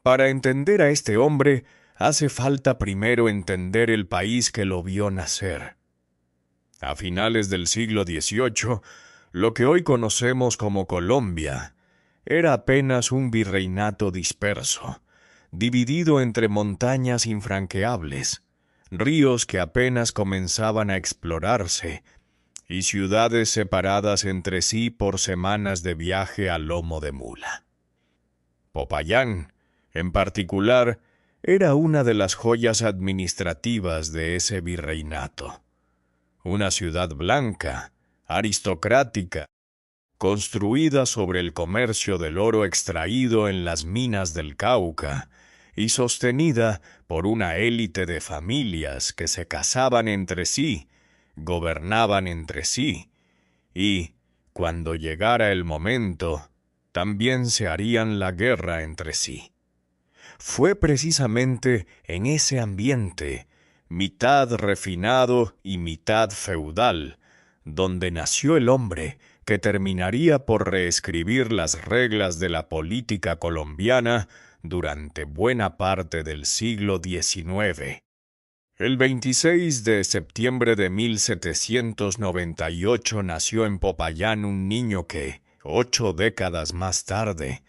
Para entender a este hombre, hace falta primero entender el país que lo vio nacer. A finales del siglo XVIII, lo que hoy conocemos como Colombia era apenas un virreinato disperso, dividido entre montañas infranqueables, ríos que apenas comenzaban a explorarse, y ciudades separadas entre sí por semanas de viaje a lomo de mula. Popayán, en particular, era una de las joyas administrativas de ese virreinato. Una ciudad blanca, aristocrática, construida sobre el comercio del oro extraído en las minas del Cauca y sostenida por una élite de familias que se casaban entre sí, gobernaban entre sí, y, cuando llegara el momento, también se harían la guerra entre sí. Fue precisamente en ese ambiente, mitad refinado y mitad feudal, donde nació el hombre que terminaría por reescribir las reglas de la política colombiana durante buena parte del siglo XIX. El 26 de septiembre de 1798 nació en Popayán un niño que, 8 décadas más tarde,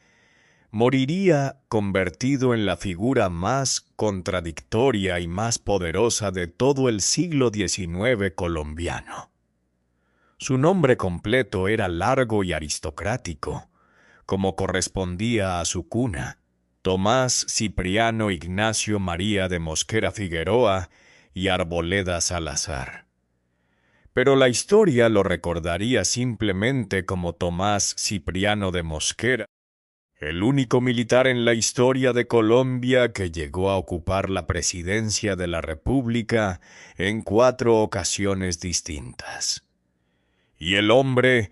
moriría convertido en la figura más contradictoria y más poderosa de todo el siglo XIX colombiano. Su nombre completo era largo y aristocrático, como correspondía a su cuna: Tomás Cipriano Ignacio María de Mosquera Figueroa y Arboleda Salazar. Pero la historia lo recordaría simplemente como Tomás Cipriano de Mosquera, el único militar en la historia de Colombia que llegó a ocupar la presidencia de la República en 4 ocasiones distintas. Y el hombre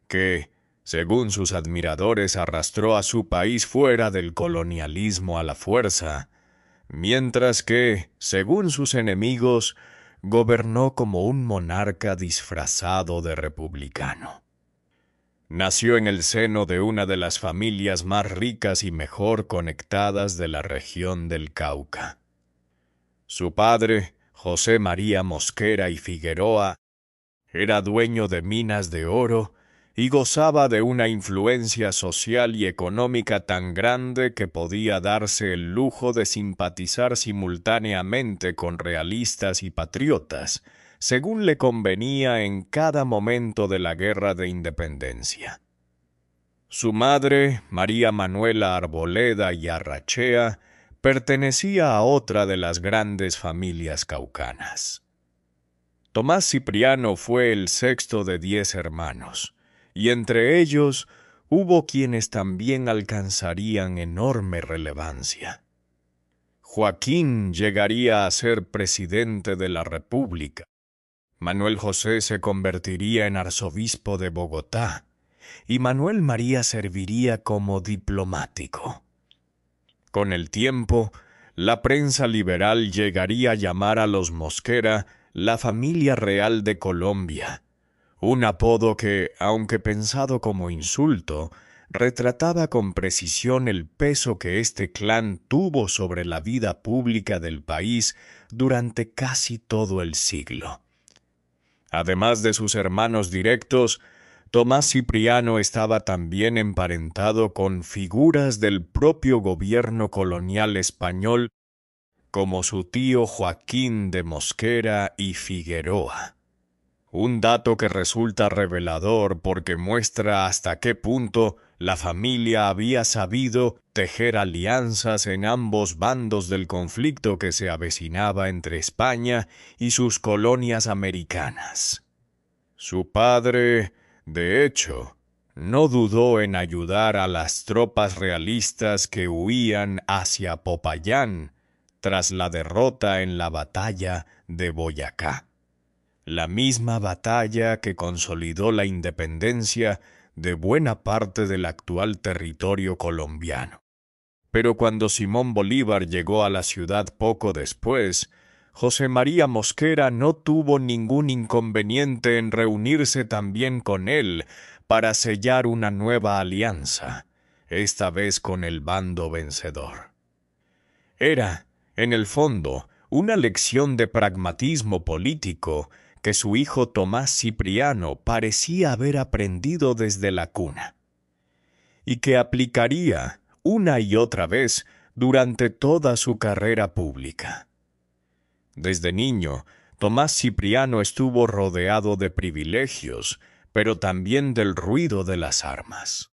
que, según sus admiradores, arrastró a su país fuera del colonialismo a la fuerza, mientras que, según sus enemigos, gobernó como un monarca disfrazado de republicano. Nació en el seno de una de las familias más ricas y mejor conectadas de la región del Cauca. Su padre, José María Mosquera y Figueroa, era dueño de minas de oro y gozaba de una influencia social y económica tan grande que podía darse el lujo de simpatizar simultáneamente con realistas y patriotas, según le convenía en cada momento de la Guerra de Independencia. Su madre, María Manuela Arboleda y Arrachea, pertenecía a otra de las grandes familias caucanas. Tomás Cipriano fue el 6º de 10 hermanos, y entre ellos hubo quienes también alcanzarían enorme relevancia. Joaquín llegaría a ser presidente de la República. Manuel José se convertiría en arzobispo de Bogotá, y Manuel María serviría como diplomático. Con el tiempo, la prensa liberal llegaría a llamar a los Mosquera la familia real de Colombia, un apodo que, aunque pensado como insulto, retrataba con precisión el peso que este clan tuvo sobre la vida pública del país durante casi todo el siglo. Además de sus hermanos directos, Tomás Cipriano estaba también emparentado con figuras del propio gobierno colonial español, como su tío Joaquín de Mosquera y Figueroa. Un dato que resulta revelador porque muestra hasta qué punto la familia había sabido tejer alianzas en ambos bandos del conflicto que se avecinaba entre España y sus colonias americanas. Su padre, de hecho, no dudó en ayudar a las tropas realistas que huían hacia Popayán tras la derrota en la batalla de Boyacá, la misma batalla que consolidó la independencia de buena parte del actual territorio colombiano. Pero cuando Simón Bolívar llegó a la ciudad poco después, José María Mosquera no tuvo ningún inconveniente en reunirse también con él para sellar una nueva alianza, esta vez con el bando vencedor. Era, en el fondo, una lección de pragmatismo político que su hijo Tomás Cipriano parecía haber aprendido desde la cuna, y que aplicaría una y otra vez durante toda su carrera pública. Desde niño, Tomás Cipriano estuvo rodeado de privilegios, pero también del ruido de las armas.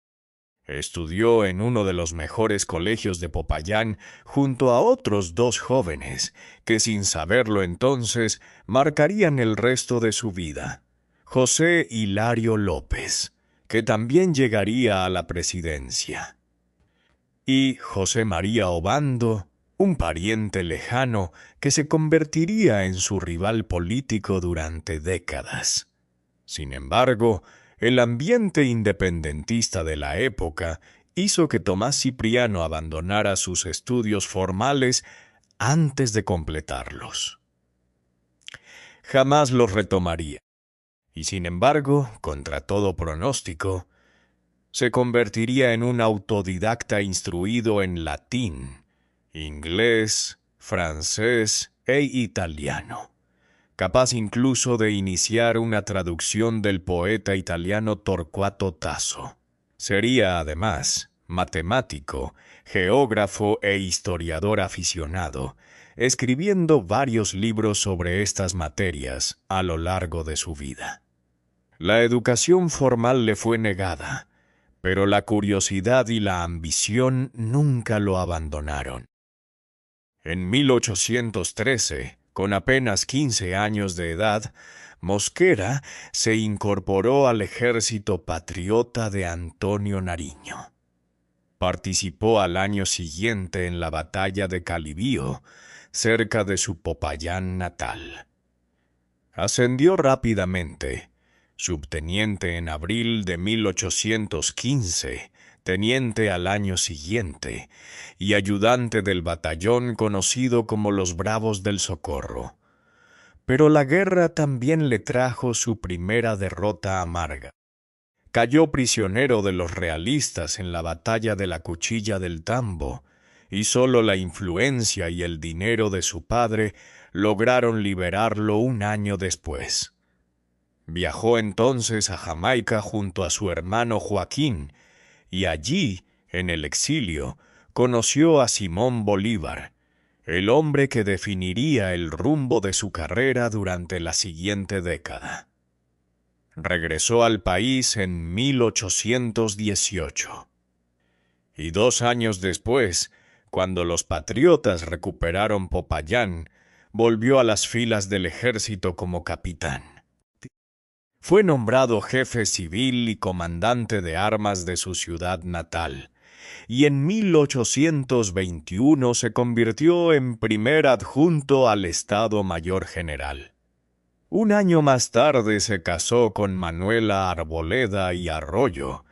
Estudió en uno de los mejores colegios de Popayán junto a otros dos jóvenes que, sin saberlo entonces, marcarían el resto de su vida. José Hilario López, que también llegaría a la presidencia, y José María Obando, un pariente lejano que se convertiría en su rival político durante décadas. Sin embargo, el ambiente independentista de la época hizo que Tomás Cipriano abandonara sus estudios formales antes de completarlos. Jamás los retomaría, y sin embargo, contra todo pronóstico, se convertiría en un autodidacta instruido en latín, inglés, francés e italiano, capaz incluso de iniciar una traducción del poeta italiano Torquato Tasso. Sería, además, matemático, geógrafo e historiador aficionado, escribiendo varios libros sobre estas materias a lo largo de su vida. La educación formal le fue negada, pero la curiosidad y la ambición nunca lo abandonaron. En 1813, con apenas 15 años de edad, Mosquera se incorporó al ejército patriota de Antonio Nariño. Participó al año siguiente en la batalla de Calibío, cerca de su Popayán natal. Ascendió rápidamente, subteniente en abril de 1815, teniente al año siguiente, y ayudante del batallón conocido como los Bravos del Socorro. Pero la guerra también le trajo su primera derrota amarga. Cayó prisionero de los realistas en la batalla de la Cuchilla del Tambo, y solo la influencia y el dinero de su padre lograron liberarlo un año después. Viajó entonces a Jamaica junto a su hermano Joaquín, y allí, en el exilio, conoció a Simón Bolívar, el hombre que definiría el rumbo de su carrera durante la siguiente década. Regresó al país en 1818. Y 2 años después, cuando los patriotas recuperaron Popayán, volvió a las filas del ejército como capitán. Fue nombrado jefe civil y comandante de armas de su ciudad natal, y en 1821 se convirtió en primer adjunto al Estado Mayor General. Un año más tarde se casó con Manuela Arboleda y Arroyo,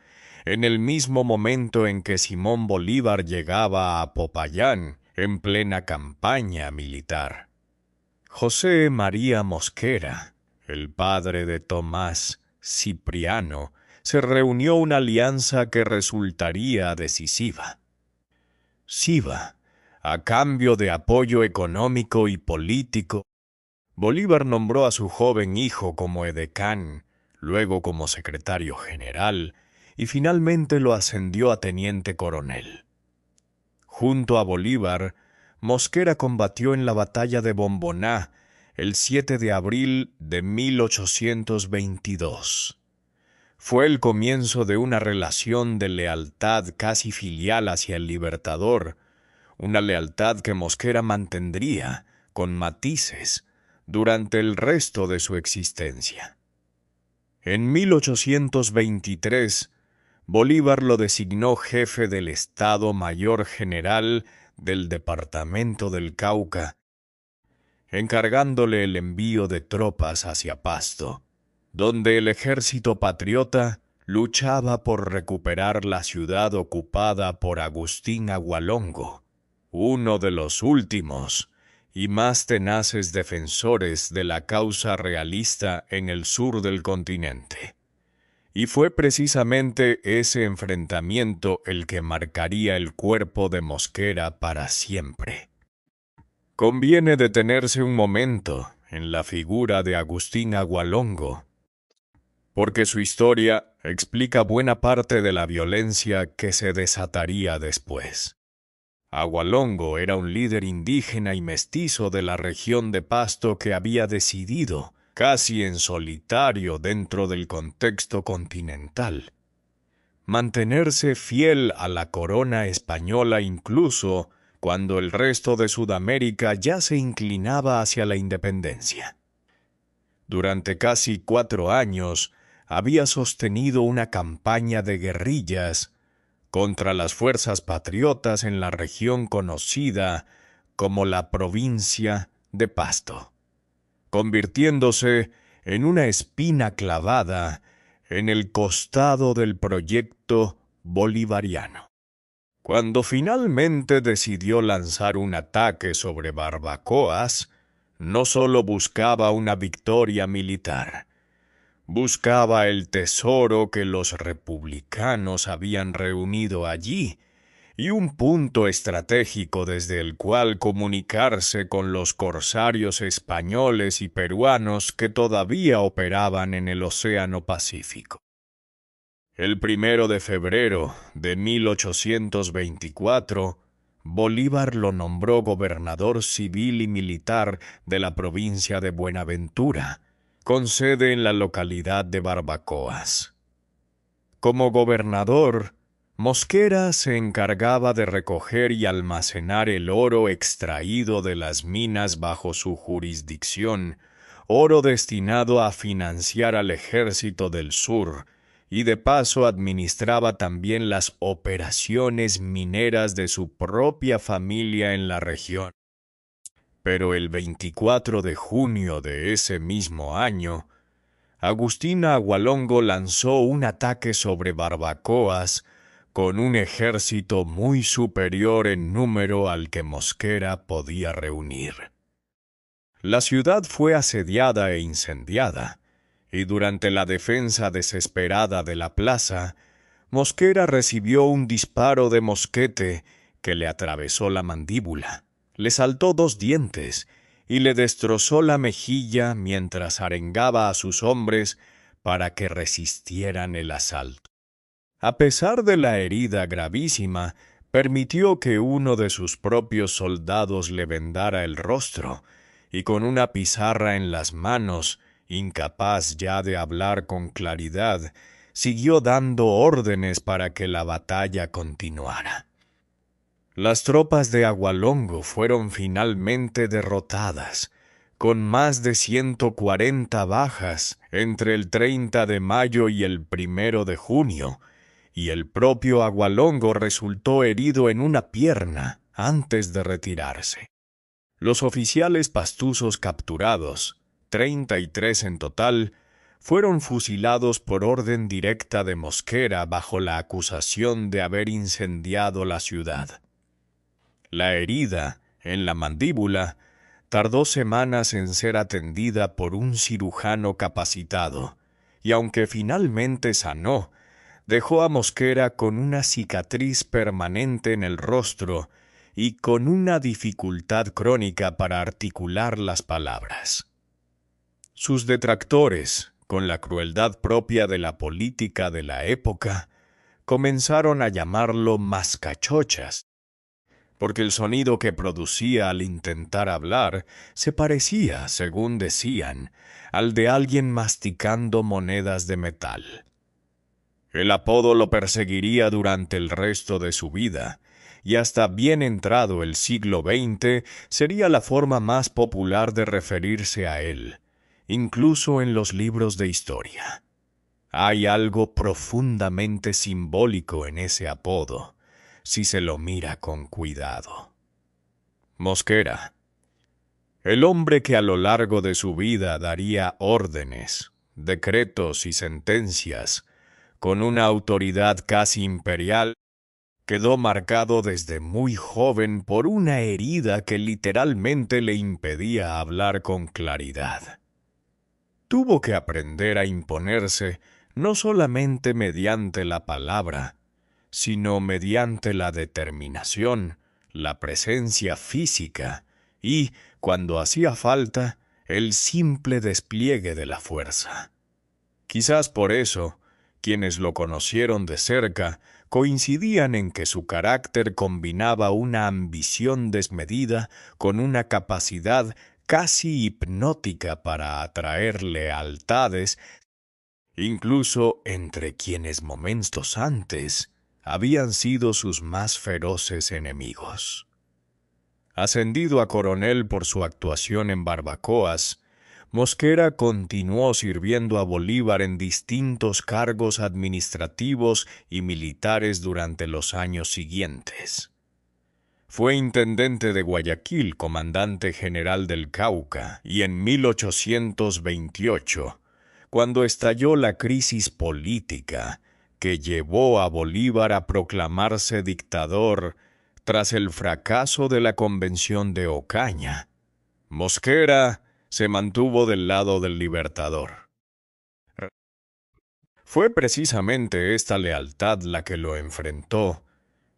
en el mismo momento en que Simón Bolívar llegaba a Popayán en plena campaña militar. José María Mosquera, el padre de Tomás Cipriano, se reunió una alianza que resultaría decisiva. Siva, a cambio de apoyo económico y político, Bolívar nombró a su joven hijo como edecán, luego como secretario general, y finalmente lo ascendió a teniente coronel. Junto a Bolívar, Mosquera combatió en la batalla de Bomboná el 7 de abril de 1822. Fue el comienzo de una relación de lealtad casi filial hacia el Libertador, una lealtad que Mosquera mantendría, con matices, durante el resto de su existencia. En 1823, Bolívar lo designó jefe del Estado Mayor General del Departamento del Cauca, encargándole el envío de tropas hacia Pasto, donde el ejército patriota luchaba por recuperar la ciudad ocupada por Agustín Agualongo, uno de los últimos y más tenaces defensores de la causa realista en el sur del continente. Y fue precisamente ese enfrentamiento el que marcaría el cuerpo de Mosquera para siempre. Conviene detenerse un momento en la figura de Agustín Agualongo, porque su historia explica buena parte de la violencia que se desataría después. Agualongo era un líder indígena y mestizo de la región de Pasto que había decidido, casi en solitario dentro del contexto continental, mantenerse fiel a la corona española incluso cuando el resto de Sudamérica ya se inclinaba hacia la independencia. Durante casi 4 años había sostenido una campaña de guerrillas contra las fuerzas patriotas en la región conocida como la provincia de Pasto, convirtiéndose en una espina clavada en el costado del proyecto bolivariano. Cuando finalmente decidió lanzar un ataque sobre Barbacoas, no solo buscaba una victoria militar, buscaba el tesoro que los republicanos habían reunido allí y un punto estratégico desde el cual comunicarse con los corsarios españoles y peruanos que todavía operaban en el Océano Pacífico. El 1 de febrero de 1824, Bolívar lo nombró gobernador civil y militar de la provincia de Buenaventura, con sede en la localidad de Barbacoas. Como gobernador, Mosquera se encargaba de recoger y almacenar el oro extraído de las minas bajo su jurisdicción, oro destinado a financiar al Ejército del Sur, y de paso administraba también las operaciones mineras de su propia familia en la región. Pero el 24 de junio de ese mismo año, Agustín Agualongo lanzó un ataque sobre Barbacoas con un ejército muy superior en número al que Mosquera podía reunir. La ciudad fue asediada e incendiada, y durante la defensa desesperada de la plaza, Mosquera recibió un disparo de mosquete que le atravesó la mandíbula, le saltó 2 dientes y le destrozó la mejilla mientras arengaba a sus hombres para que resistieran el asalto. A pesar de la herida gravísima, permitió que uno de sus propios soldados le vendara el rostro, y con una pizarra en las manos, incapaz ya de hablar con claridad, siguió dando órdenes para que la batalla continuara. Las tropas de Agualongo fueron finalmente derrotadas, con más de 140 bajas entre el 30 de mayo y el 1 de junio, y el propio Agualongo resultó herido en una pierna antes de retirarse. Los oficiales pastusos capturados, 33 en total, fueron fusilados por orden directa de Mosquera bajo la acusación de haber incendiado la ciudad. La herida, en la mandíbula, tardó semanas en ser atendida por un cirujano capacitado, y aunque finalmente sanó, dejó a Mosquera con una cicatriz permanente en el rostro y con una dificultad crónica para articular las palabras. Sus detractores, con la crueldad propia de la política de la época, comenzaron a llamarlo mascachochas, porque el sonido que producía al intentar hablar se parecía, según decían, al de alguien masticando monedas de metal. El apodo lo perseguiría durante el resto de su vida, y hasta bien entrado el siglo XX sería la forma más popular de referirse a él, incluso en los libros de historia. Hay algo profundamente simbólico en ese apodo, si se lo mira con cuidado. Mosquera, el hombre que a lo largo de su vida daría órdenes, decretos y sentencias, con una autoridad casi imperial, quedó marcado desde muy joven por una herida que literalmente le impedía hablar con claridad. Tuvo que aprender a imponerse no solamente mediante la palabra, sino mediante la determinación, la presencia física y, cuando hacía falta, el simple despliegue de la fuerza. Quizás por eso, quienes lo conocieron de cerca coincidían en que su carácter combinaba una ambición desmedida con una capacidad casi hipnótica para atraer lealtades, incluso entre quienes momentos antes habían sido sus más feroces enemigos. Ascendido a coronel por su actuación en Barbacoas, Mosquera continuó sirviendo a Bolívar en distintos cargos administrativos y militares durante los años siguientes. Fue intendente de Guayaquil, comandante general del Cauca, y en 1828, cuando estalló la crisis política que llevó a Bolívar a proclamarse dictador tras el fracaso de la Convención de Ocaña, Mosquera se mantuvo del lado del Libertador. Fue precisamente esta lealtad la que lo enfrentó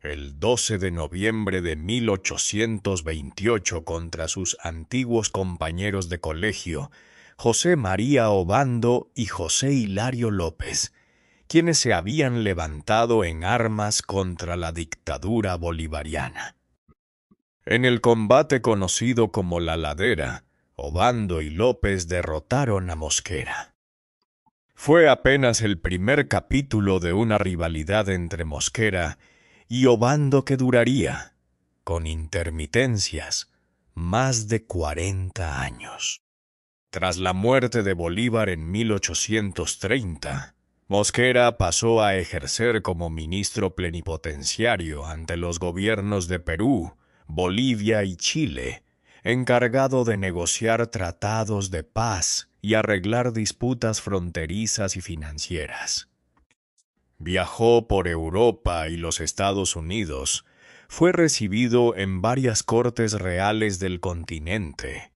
el 12 de noviembre de 1828 contra sus antiguos compañeros de colegio, José María Obando y José Hilario López, quienes se habían levantado en armas contra la dictadura bolivariana. En el combate conocido como La Ladera, Obando y López derrotaron a Mosquera. Fue apenas el primer capítulo de una rivalidad entre Mosquera y Obando que duraría, con intermitencias, más de 40 años. Tras la muerte de Bolívar en 1830, Mosquera pasó a ejercer como ministro plenipotenciario ante los gobiernos de Perú, Bolivia y Chile, encargado de negociar tratados de paz y arreglar disputas fronterizas y financieras. Viajó por Europa y los Estados Unidos, fue recibido en varias cortes reales del continente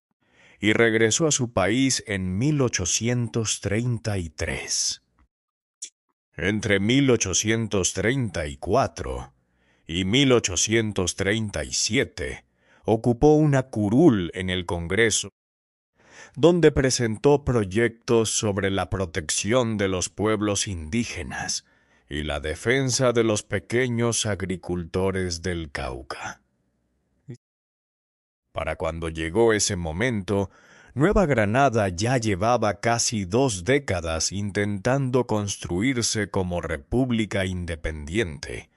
y regresó a su país en 1833. Entre 1834 y 1837, ocupó una curul en el Congreso, donde presentó proyectos sobre la protección de los pueblos indígenas y la defensa de los pequeños agricultores del Cauca. Para cuando llegó ese momento, Nueva Granada ya llevaba casi 2 décadas intentando construirse como república independiente,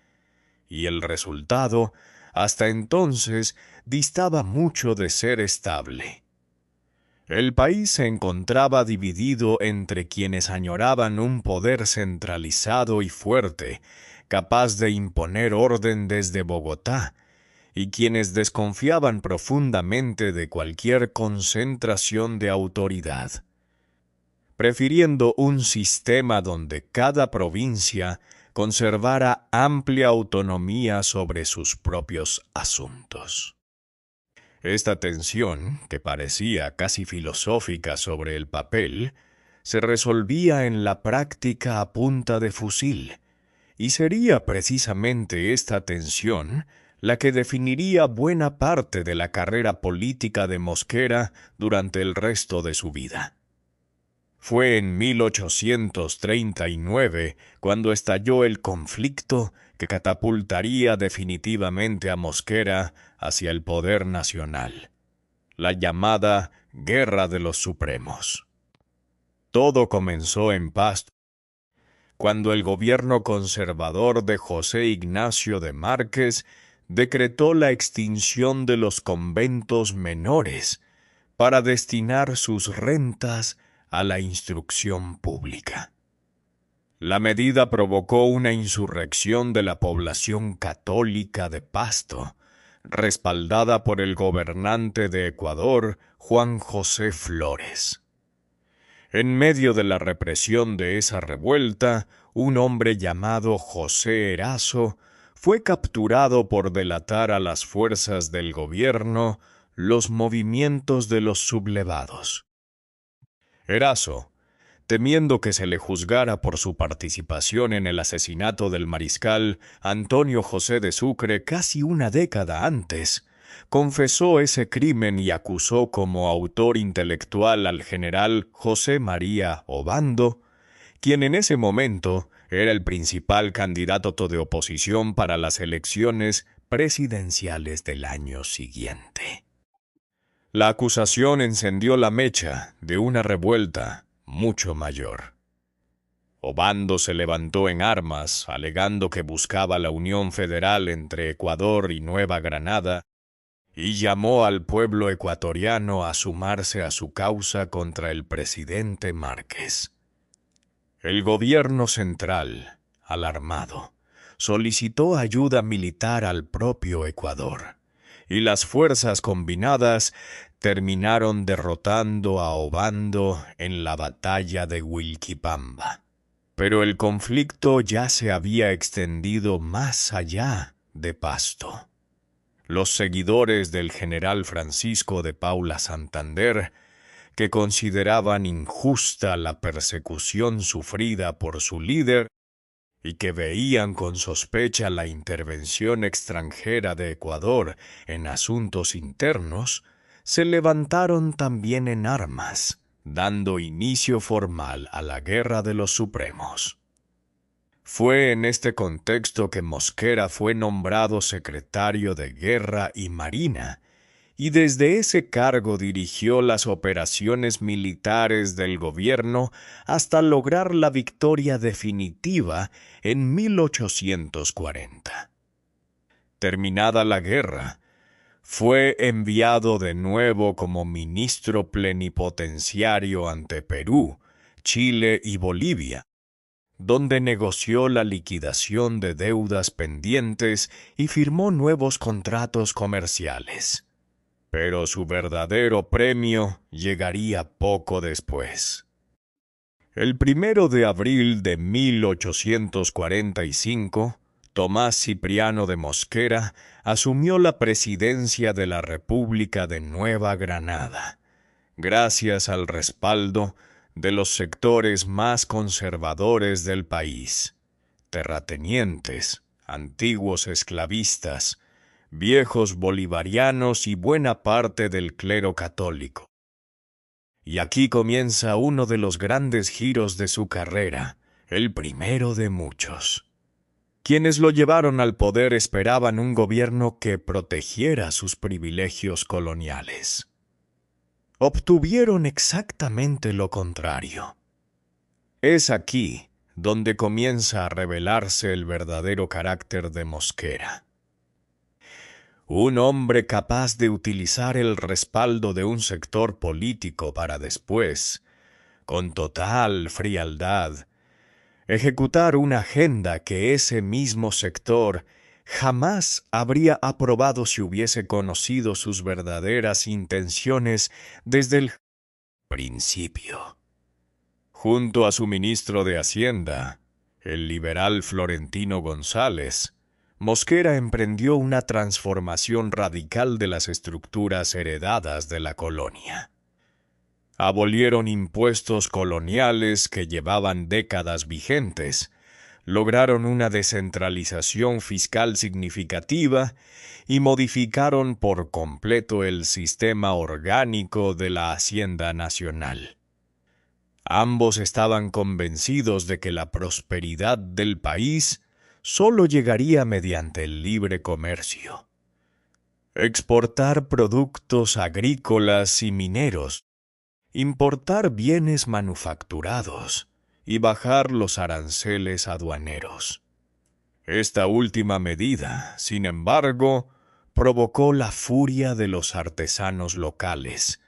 y el resultado, hasta entonces, distaba mucho de ser estable. El país se encontraba dividido entre quienes añoraban un poder centralizado y fuerte, capaz de imponer orden desde Bogotá, y quienes desconfiaban profundamente de cualquier concentración de autoridad, prefiriendo un sistema donde cada provincia conservara amplia autonomía sobre sus propios asuntos. Esta tensión, que parecía casi filosófica sobre el papel, se resolvía en la práctica a punta de fusil, y sería precisamente esta tensión la que definiría buena parte de la carrera política de Mosquera durante el resto de su vida. Fue en 1839 cuando estalló el conflicto que catapultaría definitivamente a Mosquera hacia el poder nacional, la llamada Guerra de los Supremos. Todo comenzó en Pasto, cuando el gobierno conservador de José Ignacio de Márquez decretó la extinción de los conventos menores para destinar sus rentas a la instrucción pública. La medida provocó una insurrección de la población católica de Pasto, respaldada por el gobernante de Ecuador, Juan José Flores. En medio de la represión de esa revuelta, un hombre llamado José Erazo fue capturado por delatar a las fuerzas del gobierno los movimientos de los sublevados. Erazo, temiendo que se le juzgara por su participación en el asesinato del mariscal Antonio José de Sucre casi una década antes, confesó ese crimen y acusó como autor intelectual al general José María Obando, quien en ese momento era el principal candidato de oposición para las elecciones presidenciales del año siguiente. La acusación encendió la mecha de una revuelta mucho mayor. Obando se levantó en armas, alegando que buscaba la unión federal entre Ecuador y Nueva Granada, y llamó al pueblo ecuatoriano a sumarse a su causa contra el presidente Márquez. El gobierno central, alarmado, solicitó ayuda militar al propio Ecuador, y las fuerzas combinadas terminaron derrotando a Obando en la batalla de Huilquipamba. Pero el conflicto ya se había extendido más allá de Pasto. Los seguidores del general Francisco de Paula Santander, que consideraban injusta la persecución sufrida por su líder y que veían con sospecha la intervención extranjera de Ecuador en asuntos internos, se levantaron también en armas, dando inicio formal a la Guerra de los Supremos. Fue en este contexto que Mosquera fue nombrado secretario de Guerra y Marina, y desde ese cargo dirigió las operaciones militares del gobierno hasta lograr la victoria definitiva en 1840. Terminada la guerra, fue enviado de nuevo como ministro plenipotenciario ante Perú, Chile y Bolivia, donde negoció la liquidación de deudas pendientes y firmó nuevos contratos comerciales. Pero su verdadero premio llegaría poco después. El 1 de abril de 1845, Tomás Cipriano de Mosquera asumió la presidencia de la República de Nueva Granada, gracias al respaldo de los sectores más conservadores del país: terratenientes, antiguos esclavistas, viejos bolivarianos y buena parte del clero católico. Y aquí comienza uno de los grandes giros de su carrera, el primero de muchos. Quienes lo llevaron al poder esperaban un gobierno que protegiera sus privilegios coloniales. Obtuvieron exactamente lo contrario. Es aquí donde comienza a revelarse el verdadero carácter de Mosquera. Un hombre capaz de utilizar el respaldo de un sector político para después, con total frialdad, ejecutar una agenda que ese mismo sector jamás habría aprobado si hubiese conocido sus verdaderas intenciones desde el principio. Junto a su ministro de Hacienda, el liberal Florentino González, Mosquera emprendió una transformación radical de las estructuras heredadas de la colonia. Abolieron impuestos coloniales que llevaban décadas vigentes, lograron una descentralización fiscal significativa y modificaron por completo el sistema orgánico de la Hacienda Nacional. Ambos estaban convencidos de que la prosperidad del país solo llegaría mediante el libre comercio. Exportar productos agrícolas y mineros, importar bienes manufacturados y bajar los aranceles aduaneros. Esta última medida, sin embargo, provocó la furia de los artesanos locales,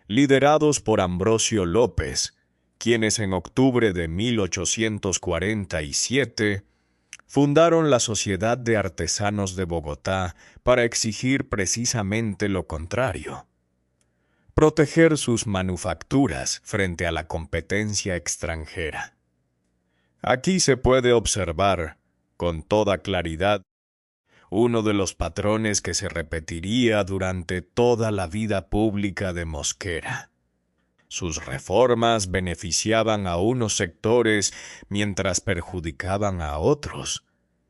liderados por Ambrosio López, quienes en octubre de 1847 fundaron la Sociedad de Artesanos de Bogotá para exigir precisamente lo contrario: proteger sus manufacturas frente a la competencia extranjera. Aquí se puede observar, con toda claridad, uno de los patrones que se repetiría durante toda la vida pública de Mosquera. Sus reformas beneficiaban a unos sectores mientras perjudicaban a otros,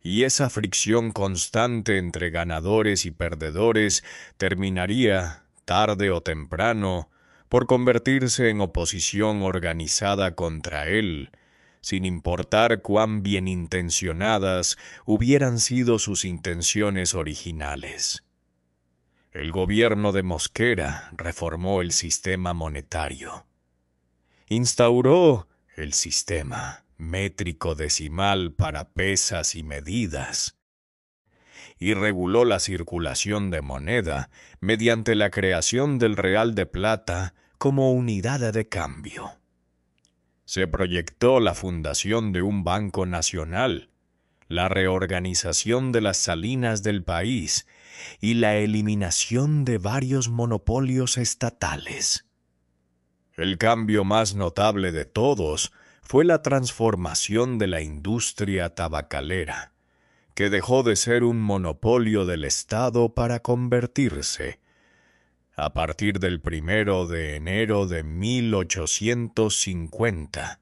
y esa fricción constante entre ganadores y perdedores terminaría, tarde o temprano, por convertirse en oposición organizada contra él, sin importar cuán bien intencionadas hubieran sido sus intenciones originales. El gobierno de Mosquera reformó el sistema monetario. Instauró el sistema métrico decimal para pesas y medidas, y reguló la circulación de moneda mediante la creación del real de plata como unidad de cambio. Se proyectó la fundación de un banco nacional, la reorganización de las salinas del país y la eliminación de varios monopolios estatales. El cambio más notable de todos fue la transformación de la industria tabacalera, que dejó de ser un monopolio del Estado para convertirse, a partir del 1 de enero de 1850,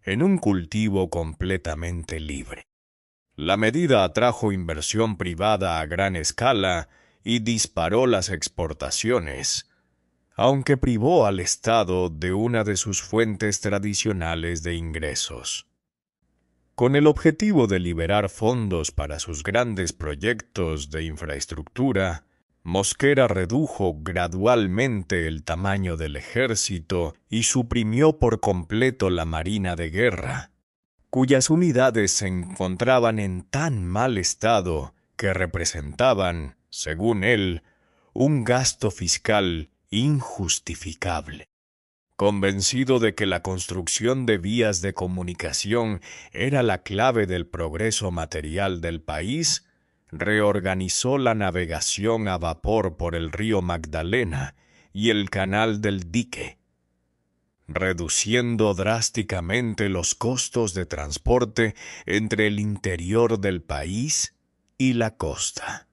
en un cultivo completamente libre. La medida atrajo inversión privada a gran escala y disparó las exportaciones, aunque privó al Estado de una de sus fuentes tradicionales de ingresos. Con el objetivo de liberar fondos para sus grandes proyectos de infraestructura, Mosquera redujo gradualmente el tamaño del ejército y suprimió por completo la Marina de Guerra, cuyas unidades se encontraban en tan mal estado que representaban, según él, un gasto fiscal injustificable. Convencido de que la construcción de vías de comunicación era la clave del progreso material del país, reorganizó la navegación a vapor por el río Magdalena y el canal del Dique, reduciendo drásticamente los costos de transporte entre el interior del país y la costa.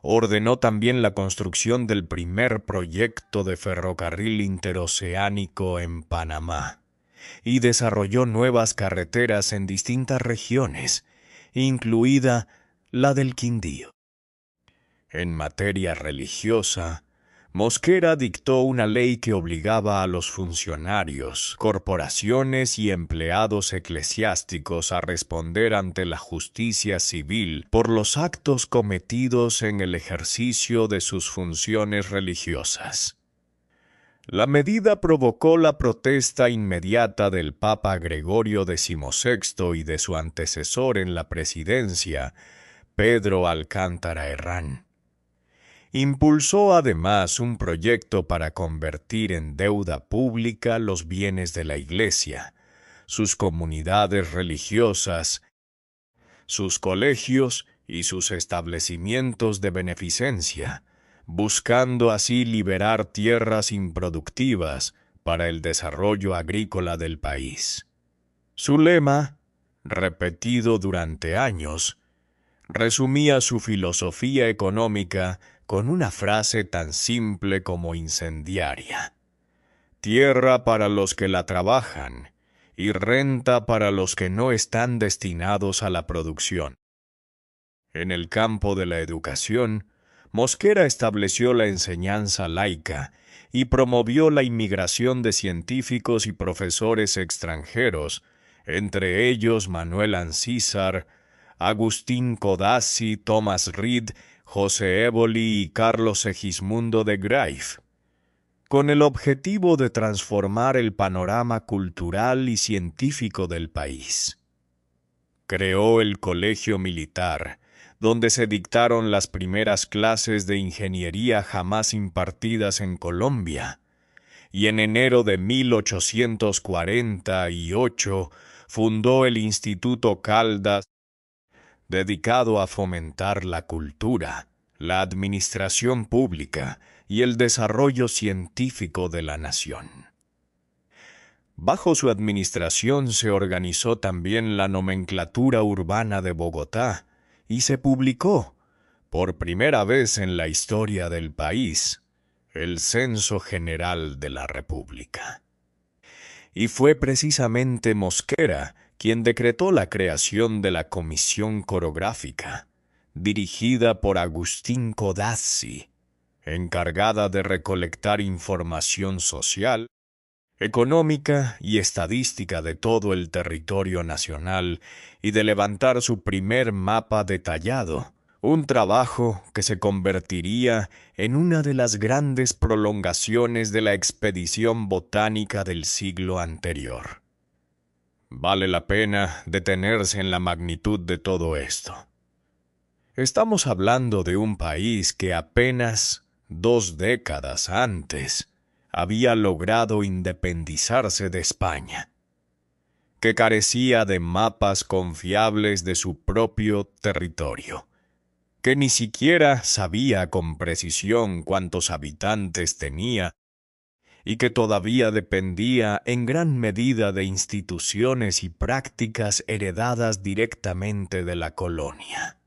Ordenó también la construcción del primer proyecto de ferrocarril interoceánico en Panamá y desarrolló nuevas carreteras en distintas regiones, incluida la del Quindío. En materia religiosa, Mosquera dictó una ley que obligaba a los funcionarios, corporaciones y empleados eclesiásticos a responder ante la justicia civil por los actos cometidos en el ejercicio de sus funciones religiosas. La medida provocó la protesta inmediata del Papa Gregorio XVI y de su antecesor en la presidencia, Pedro Alcántara Herrán. Impulsó además un proyecto para convertir en deuda pública los bienes de la Iglesia, sus comunidades religiosas, sus colegios y sus establecimientos de beneficencia, buscando así liberar tierras improductivas para el desarrollo agrícola del país. Su lema, repetido durante años, resumía su filosofía económica con una frase tan simple como incendiaria: tierra para los que la trabajan y renta para los que no están destinados a la producción. En el campo de la educación, Mosquera estableció la enseñanza laica y promovió la inmigración de científicos y profesores extranjeros, entre ellos Manuel Ancísar, Agustín Codazzi, Thomas Reed, José Éboli y Carlos Segismundo de Graeff, con el objetivo de transformar el panorama cultural y científico del país. Creó el Colegio Militar, donde se dictaron las primeras clases de ingeniería jamás impartidas en Colombia, y en enero de 1848 fundó el Instituto Caldas, dedicado a fomentar la cultura, la administración pública y el desarrollo científico de la nación. Bajo su administración se organizó también la nomenclatura urbana de Bogotá y se publicó, por primera vez en la historia del país, el Censo General de la República. Y fue precisamente Mosquera quien decretó la creación de la Comisión Coreográfica, dirigida por Agustín Codazzi, encargada de recolectar información social, económica y estadística de todo el territorio nacional y de levantar su primer mapa detallado, un trabajo que se convertiría en una de las grandes prolongaciones de la expedición botánica del siglo anterior. Vale la pena detenerse en la magnitud de todo esto. Estamos hablando de un país que apenas 2 décadas antes había logrado independizarse de España, que carecía de mapas confiables de su propio territorio, que ni siquiera sabía con precisión cuántos habitantes tenía y que todavía dependía en gran medida de instituciones y prácticas heredadas directamente de la colonia.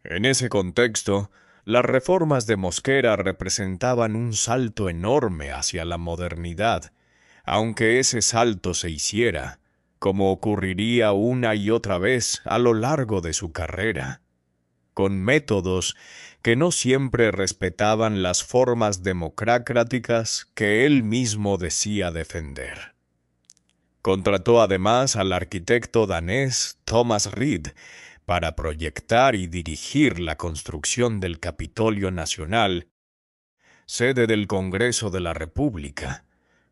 En ese contexto, las reformas de Mosquera representaban un salto enorme hacia la modernidad, aunque ese salto se hiciera, como ocurriría una y otra vez a lo largo de su carrera, con métodos que no siempre respetaban las formas democráticas que él mismo decía defender. Contrató además al arquitecto danés Thomas Reed para proyectar y dirigir la construcción del Capitolio Nacional, sede del Congreso de la República,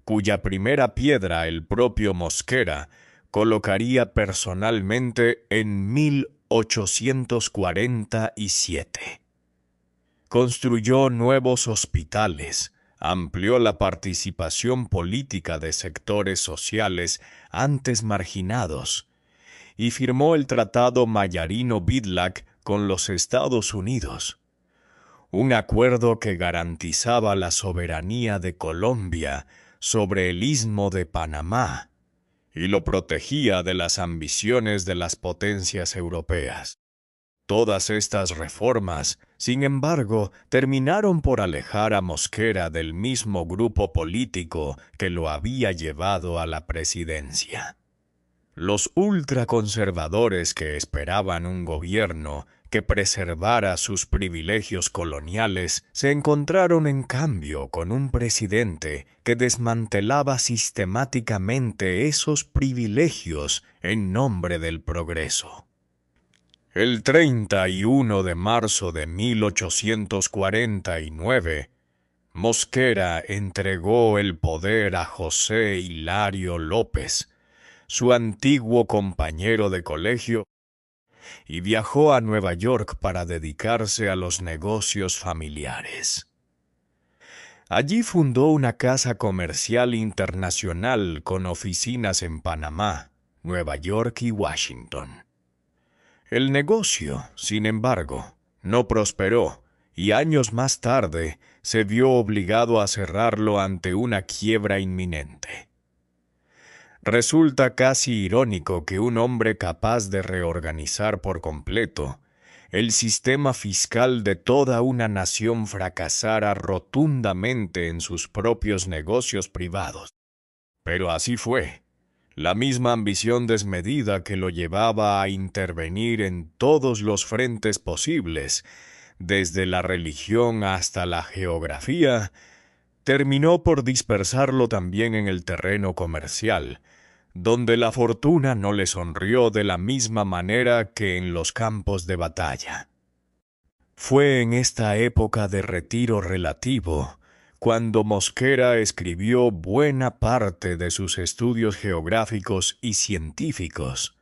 cuya primera piedra el propio Mosquera colocaría personalmente en 1847. Construyó nuevos hospitales, amplió la participación política de sectores sociales antes marginados y firmó el Tratado Mallarino-Bidlack con los Estados Unidos, un acuerdo que garantizaba la soberanía de Colombia sobre el Istmo de Panamá y lo protegía de las ambiciones de las potencias europeas. Todas estas reformas, sin embargo, terminaron por alejar a Mosquera del mismo grupo político que lo había llevado a la presidencia. Los ultraconservadores que esperaban un gobierno que preservara sus privilegios coloniales se encontraron en cambio con un presidente que desmantelaba sistemáticamente esos privilegios en nombre del progreso. El 31 de marzo de 1849, Mosquera entregó el poder a José Hilario López, su antiguo compañero de colegio, y viajó a Nueva York para dedicarse a los negocios familiares. Allí fundó una casa comercial internacional con oficinas en Panamá, Nueva York y Washington. El negocio, sin embargo, no prosperó y años más tarde se vio obligado a cerrarlo ante una quiebra inminente. Resulta casi irónico que un hombre capaz de reorganizar por completo el sistema fiscal de toda una nación fracasara rotundamente en sus propios negocios privados. Pero así fue. La misma ambición desmedida que lo llevaba a intervenir en todos los frentes posibles, desde la religión hasta la geografía, terminó por dispersarlo también en el terreno comercial, donde la fortuna no le sonrió de la misma manera que en los campos de batalla. Fue en esta época de retiro relativo cuando Mosquera escribió buena parte de sus estudios geográficos y científicos,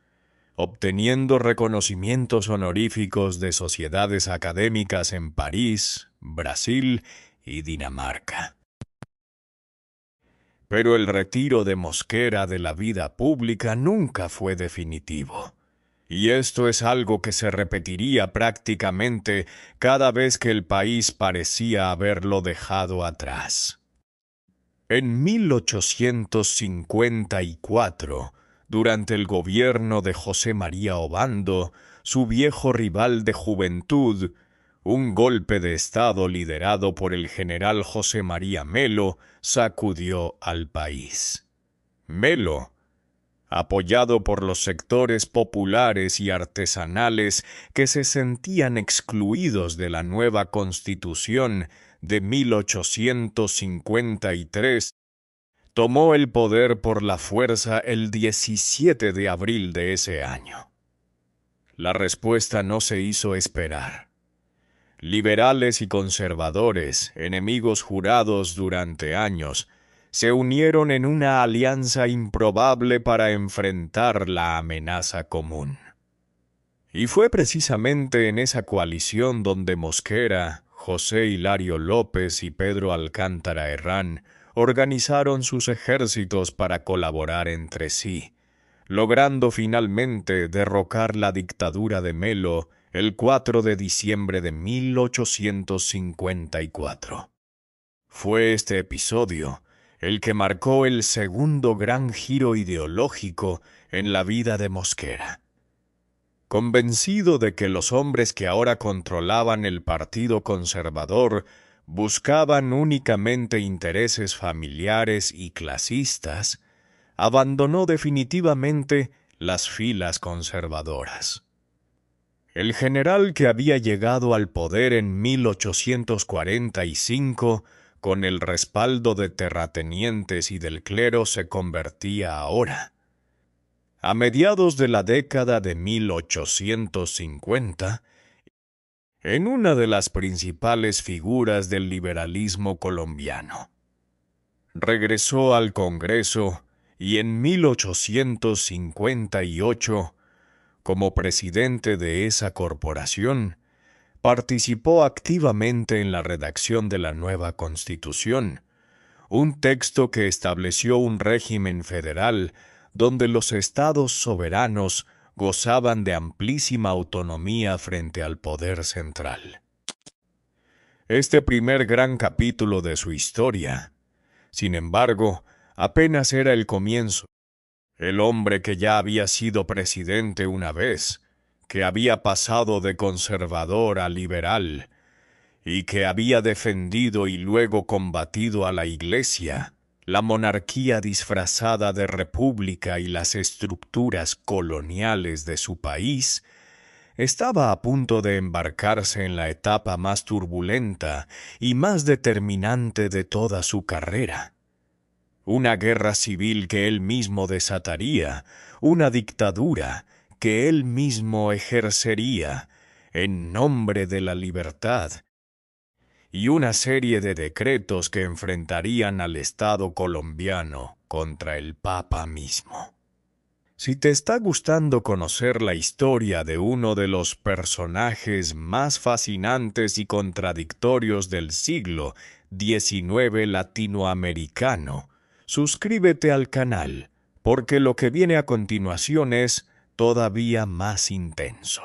obteniendo reconocimientos honoríficos de sociedades académicas en París, Brasil y Dinamarca. Pero el retiro de Mosquera de la vida pública nunca fue definitivo. Y esto es algo que se repetiría prácticamente cada vez que el país parecía haberlo dejado atrás. En 1854, durante el gobierno de José María Obando, su viejo rival de juventud, un golpe de Estado liderado por el general José María Melo sacudió al país. Melo apoyado por los sectores populares y artesanales que se sentían excluidos de la nueva Constitución de 1853, tomó el poder por la fuerza el 17 de abril de ese año. La respuesta no se hizo esperar. Liberales y conservadores, enemigos jurados durante años, se unieron en una alianza improbable para enfrentar la amenaza común. Y fue precisamente en esa coalición donde Mosquera, José Hilario López y Pedro Alcántara Herrán organizaron sus ejércitos para colaborar entre sí, logrando finalmente derrocar la dictadura de Melo el 4 de diciembre de 1854. Fue este episodio el que marcó el segundo gran giro ideológico en la vida de Mosquera. Convencido de que los hombres que ahora controlaban el Partido Conservador buscaban únicamente intereses familiares y clasistas, abandonó definitivamente las filas conservadoras. El general que había llegado al poder en 1845 con el respaldo de terratenientes y del clero se convertía ahora, a mediados de la década de 1850, en una de las principales figuras del liberalismo colombiano. Regresó al Congreso y en 1858, como presidente de esa corporación, participó activamente en la redacción de la nueva Constitución, un texto que estableció un régimen federal donde los estados soberanos gozaban de amplísima autonomía frente al poder central. Este primer gran capítulo de su historia, sin embargo, apenas era el comienzo. El hombre que ya había sido presidente una vez, que había pasado de conservador a liberal, y que había defendido y luego combatido a la Iglesia, la monarquía disfrazada de república y las estructuras coloniales de su país, estaba a punto de embarcarse en la etapa más turbulenta y más determinante de toda su carrera. Una guerra civil que él mismo desataría, una dictadura que él mismo ejercería en nombre de la libertad, y una serie de decretos que enfrentarían al Estado colombiano contra el Papa mismo. Si te está gustando conocer la historia de uno de los personajes más fascinantes y contradictorios del siglo XIX latinoamericano, suscríbete al canal, porque lo que viene a continuación es todavía más intenso.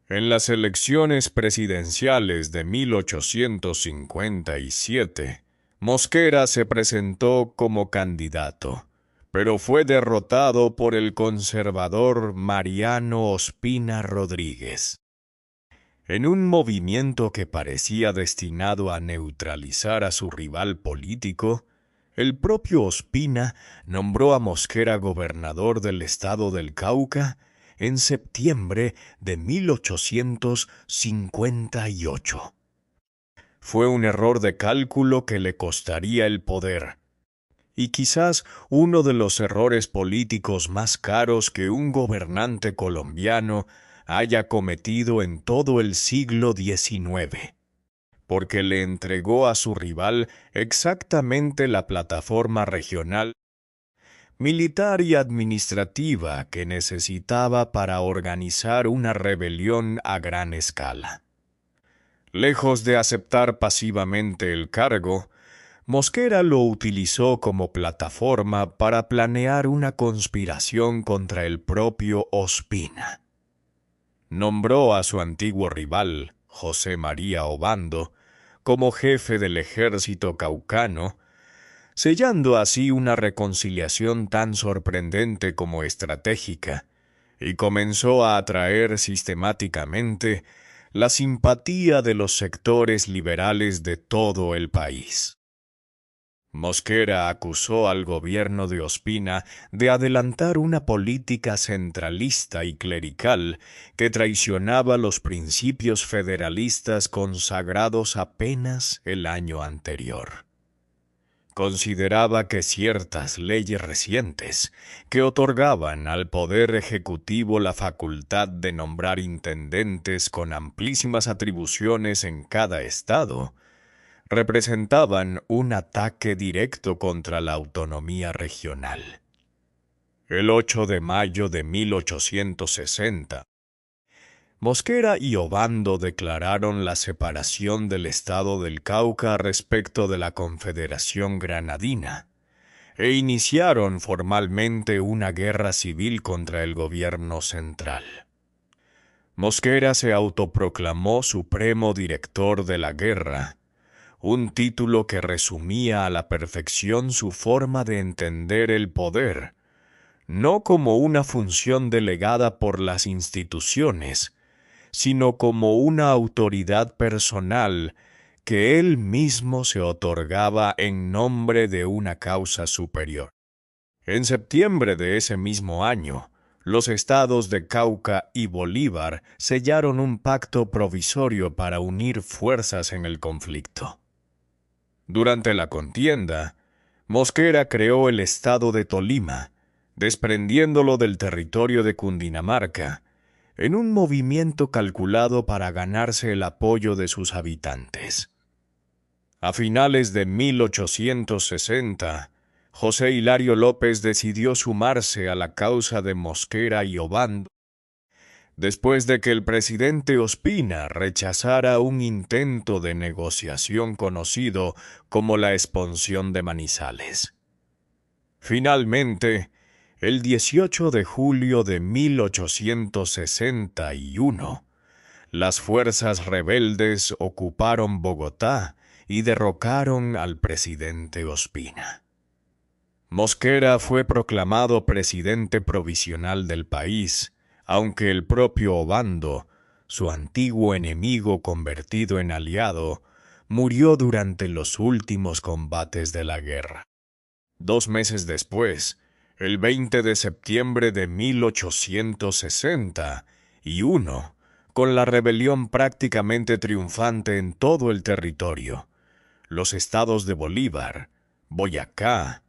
En las elecciones presidenciales de 1857, Mosquera se presentó como candidato, pero fue derrotado por el conservador Mariano Ospina Rodríguez. En un movimiento que parecía destinado a neutralizar a su rival político, el propio Ospina nombró a Mosquera gobernador del estado del Cauca en septiembre de 1858. Fue un error de cálculo que le costaría el poder, y quizás uno de los errores políticos más caros que un gobernante colombiano haya cometido en todo el siglo XIX, porque le entregó a su rival exactamente la plataforma regional, militar y administrativa que necesitaba para organizar una rebelión a gran escala. Lejos de aceptar pasivamente el cargo, Mosquera lo utilizó como plataforma para planear una conspiración contra el propio Ospina. Nombró a su antiguo rival, José María Obando, como jefe del ejército caucano, sellando así una reconciliación tan sorprendente como estratégica, y comenzó a atraer sistemáticamente la simpatía de los sectores liberales de todo el país. Mosquera acusó al gobierno de Ospina de adelantar una política centralista y clerical que traicionaba los principios federalistas consagrados apenas el año anterior. Consideraba que ciertas leyes recientes, que otorgaban al Poder Ejecutivo la facultad de nombrar intendentes con amplísimas atribuciones en cada estado, representaban un ataque directo contra la autonomía regional. El 8 de mayo de 1860, Mosquera y Obando declararon la separación del estado del Cauca respecto de la Confederación Granadina e iniciaron formalmente una guerra civil contra el gobierno central. Mosquera se autoproclamó supremo director de la guerra, un título que resumía a la perfección su forma de entender el poder, no como una función delegada por las instituciones, sino como una autoridad personal que él mismo se otorgaba en nombre de una causa superior. En septiembre de ese mismo año, los estados de Cauca y Bolívar sellaron un pacto provisorio para unir fuerzas en el conflicto. Durante la contienda, Mosquera creó el estado de Tolima, desprendiéndolo del territorio de Cundinamarca, en un movimiento calculado para ganarse el apoyo de sus habitantes. A finales de 1860, José Hilario López decidió sumarse a la causa de Mosquera y Obando, después de que el presidente Ospina rechazara un intento de negociación conocido como la Expansión de Manizales. Finalmente, el 18 de julio de 1861, las fuerzas rebeldes ocuparon Bogotá y derrocaron al presidente Ospina. Mosquera fue proclamado presidente provisional del país, aunque el propio Obando, su antiguo enemigo convertido en aliado, murió durante los últimos combates de la guerra. 2 meses después, el 20 de septiembre de 1861, con la rebelión prácticamente triunfante en todo el territorio, los estados de Bolívar, Boyacá,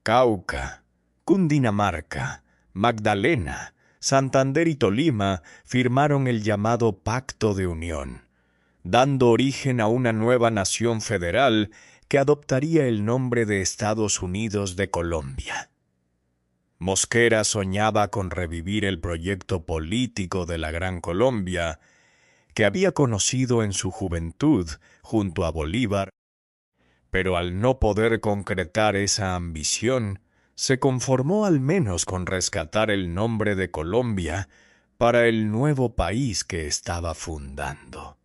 Cauca, Cundinamarca, Magdalena, Santander y Tolima firmaron el llamado Pacto de Unión, dando origen a una nueva nación federal que adoptaría el nombre de Estados Unidos de Colombia. Mosquera soñaba con revivir el proyecto político de la Gran Colombia, que había conocido en su juventud junto a Bolívar, pero al no poder concretar esa ambición, se conformó al menos con rescatar el nombre de Colombia para el nuevo país que estaba fundando.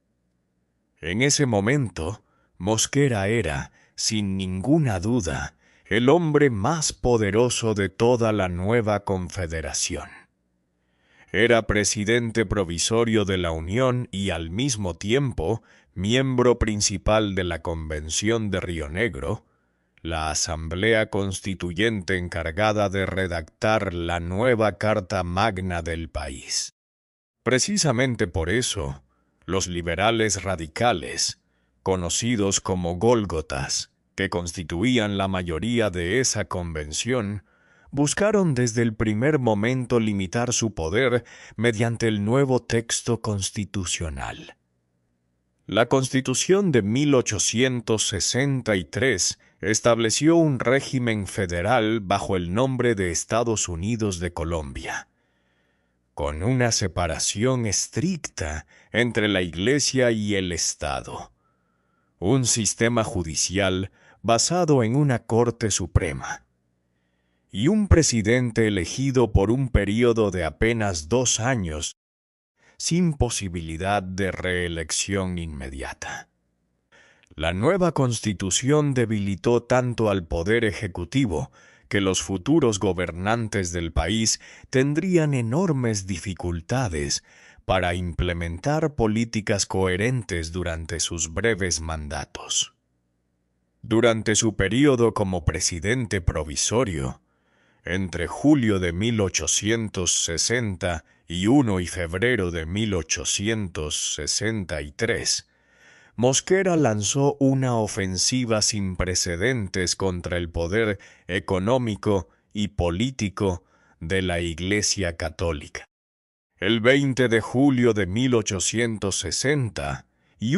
En ese momento, Mosquera era, sin ninguna duda, el hombre más poderoso de toda la nueva confederación. Era presidente provisorio de la Unión y al mismo tiempo miembro principal de la Convención de Río Negro, la asamblea constituyente encargada de redactar la nueva Carta Magna del país. Precisamente por eso, los liberales radicales, conocidos como gólgotas, que constituían la mayoría de esa convención, buscaron desde el primer momento limitar su poder mediante el nuevo texto constitucional. La Constitución de 1863 estableció un régimen federal bajo el nombre de Estados Unidos de Colombia, con una separación estricta entre la Iglesia y el Estado, un sistema judicial basado en una Corte Suprema, y un presidente elegido por un período de apenas 2 años, sin posibilidad de reelección inmediata. La nueva Constitución debilitó tanto al Poder Ejecutivo que los futuros gobernantes del país tendrían enormes dificultades para implementar políticas coherentes durante sus breves mandatos. Durante su período como presidente provisorio, entre julio de 1861 y febrero de 1863, Mosquera lanzó una ofensiva sin precedentes contra el poder económico y político de la Iglesia Católica. El 20 de julio de 1860,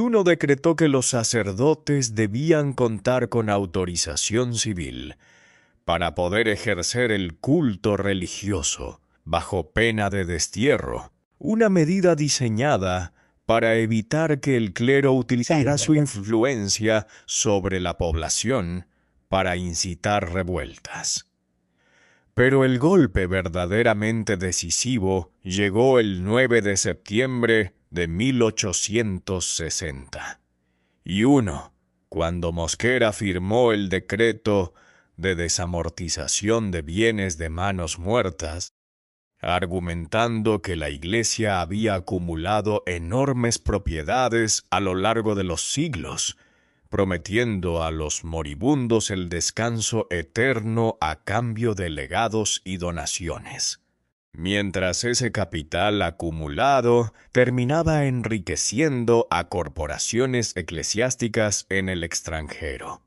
uno decretó que los sacerdotes debían contar con autorización civil para poder ejercer el culto religioso bajo pena de destierro, una medida diseñada para evitar que el clero utilizara su influencia sobre la población para incitar revueltas. Pero el golpe verdaderamente decisivo llegó el 9 de septiembre de 1860. Cuando Mosquera firmó el decreto de desamortización de bienes de manos muertas, argumentando que la Iglesia había acumulado enormes propiedades a lo largo de los siglos, prometiendo a los moribundos el descanso eterno a cambio de legados y donaciones, mientras ese capital acumulado terminaba enriqueciendo a corporaciones eclesiásticas en el extranjero.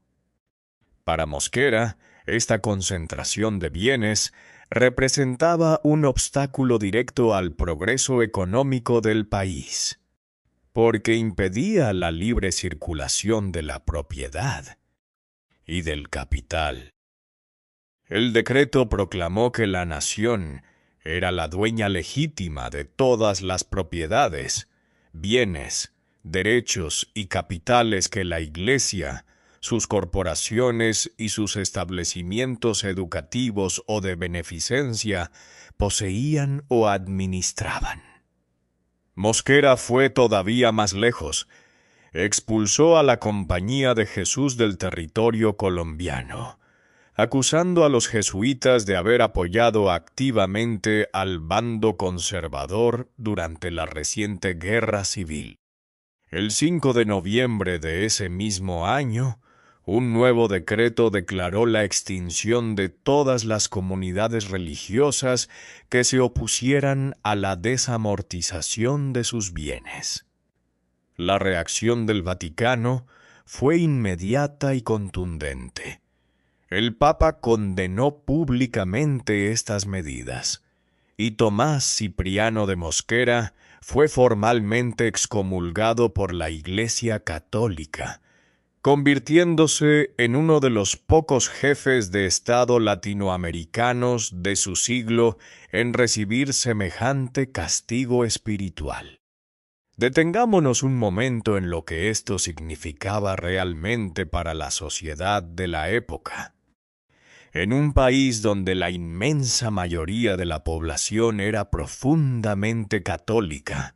Para Mosquera, esta concentración de bienes representaba un obstáculo directo al progreso económico del país, porque impedía la libre circulación de la propiedad y del capital. El decreto proclamó que la nación era la dueña legítima de todas las propiedades, bienes, derechos y capitales que la Iglesia, sus corporaciones y sus establecimientos educativos o de beneficencia poseían o administraban. Mosquera fue todavía más lejos. Expulsó a la Compañía de Jesús del territorio colombiano, acusando a los jesuitas de haber apoyado activamente al bando conservador durante la reciente guerra civil. El 5 de noviembre de ese mismo año, un nuevo decreto declaró la extinción de todas las comunidades religiosas que se opusieran a la desamortización de sus bienes. La reacción del Vaticano fue inmediata y contundente. El Papa condenó públicamente estas medidas, y Tomás Cipriano de Mosquera fue formalmente excomulgado por la Iglesia Católica, convirtiéndose en uno de los pocos jefes de Estado latinoamericanos de su siglo en recibir semejante castigo espiritual. Detengámonos un momento en lo que esto significaba realmente para la sociedad de la época. En un país donde la inmensa mayoría de la población era profundamente católica,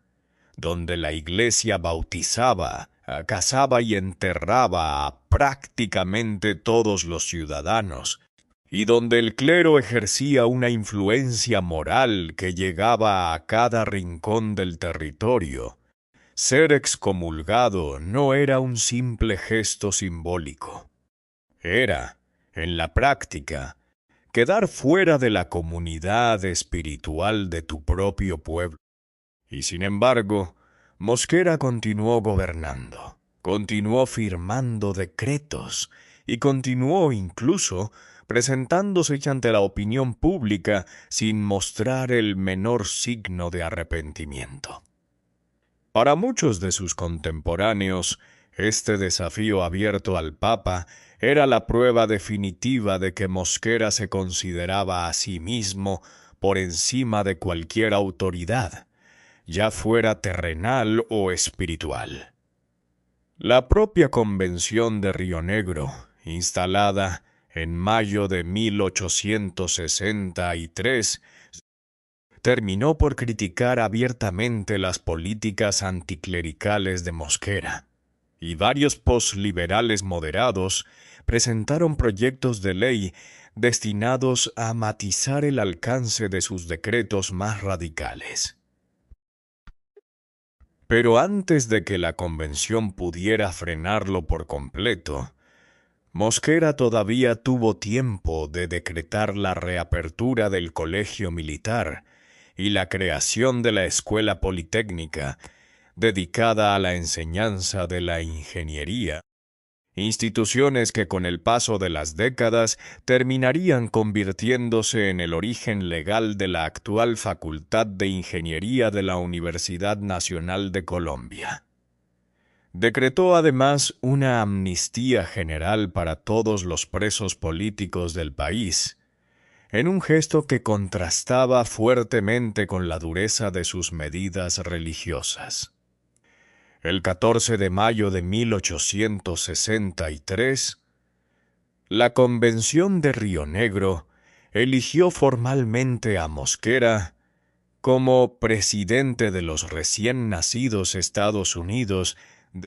donde la Iglesia bautizaba, casaba y enterraba a prácticamente todos los ciudadanos, y donde el clero ejercía una influencia moral que llegaba a cada rincón del territorio, ser excomulgado no era un simple gesto simbólico. Era, en la práctica, quedar fuera de la comunidad espiritual de tu propio pueblo. Y sin embargo, Mosquera continuó gobernando, continuó firmando decretos y continuó incluso presentándose ante la opinión pública sin mostrar el menor signo de arrepentimiento. Para muchos de sus contemporáneos, este desafío abierto al Papa era la prueba definitiva de que Mosquera se consideraba a sí mismo por encima de cualquier autoridad, ya fuera terrenal o espiritual. La propia Convención de Río Negro, instalada en mayo de 1863, terminó por criticar abiertamente las políticas anticlericales de Mosquera, y varios posliberales moderados presentaron proyectos de ley destinados a matizar el alcance de sus decretos más radicales. Pero antes de que la convención pudiera frenarlo por completo, Mosquera todavía tuvo tiempo de decretar la reapertura del colegio militar y la creación de la escuela politécnica, dedicada a la enseñanza de la ingeniería, instituciones que con el paso de las décadas terminarían convirtiéndose en el origen legal de la actual Facultad de Ingeniería de la Universidad Nacional de Colombia. Decretó además una amnistía general para todos los presos políticos del país, en un gesto que contrastaba fuertemente con la dureza de sus medidas religiosas. El 14 de mayo de 1863, la Convención de Río Negro eligió formalmente a Mosquera como presidente de los recién nacidos Estados Unidos de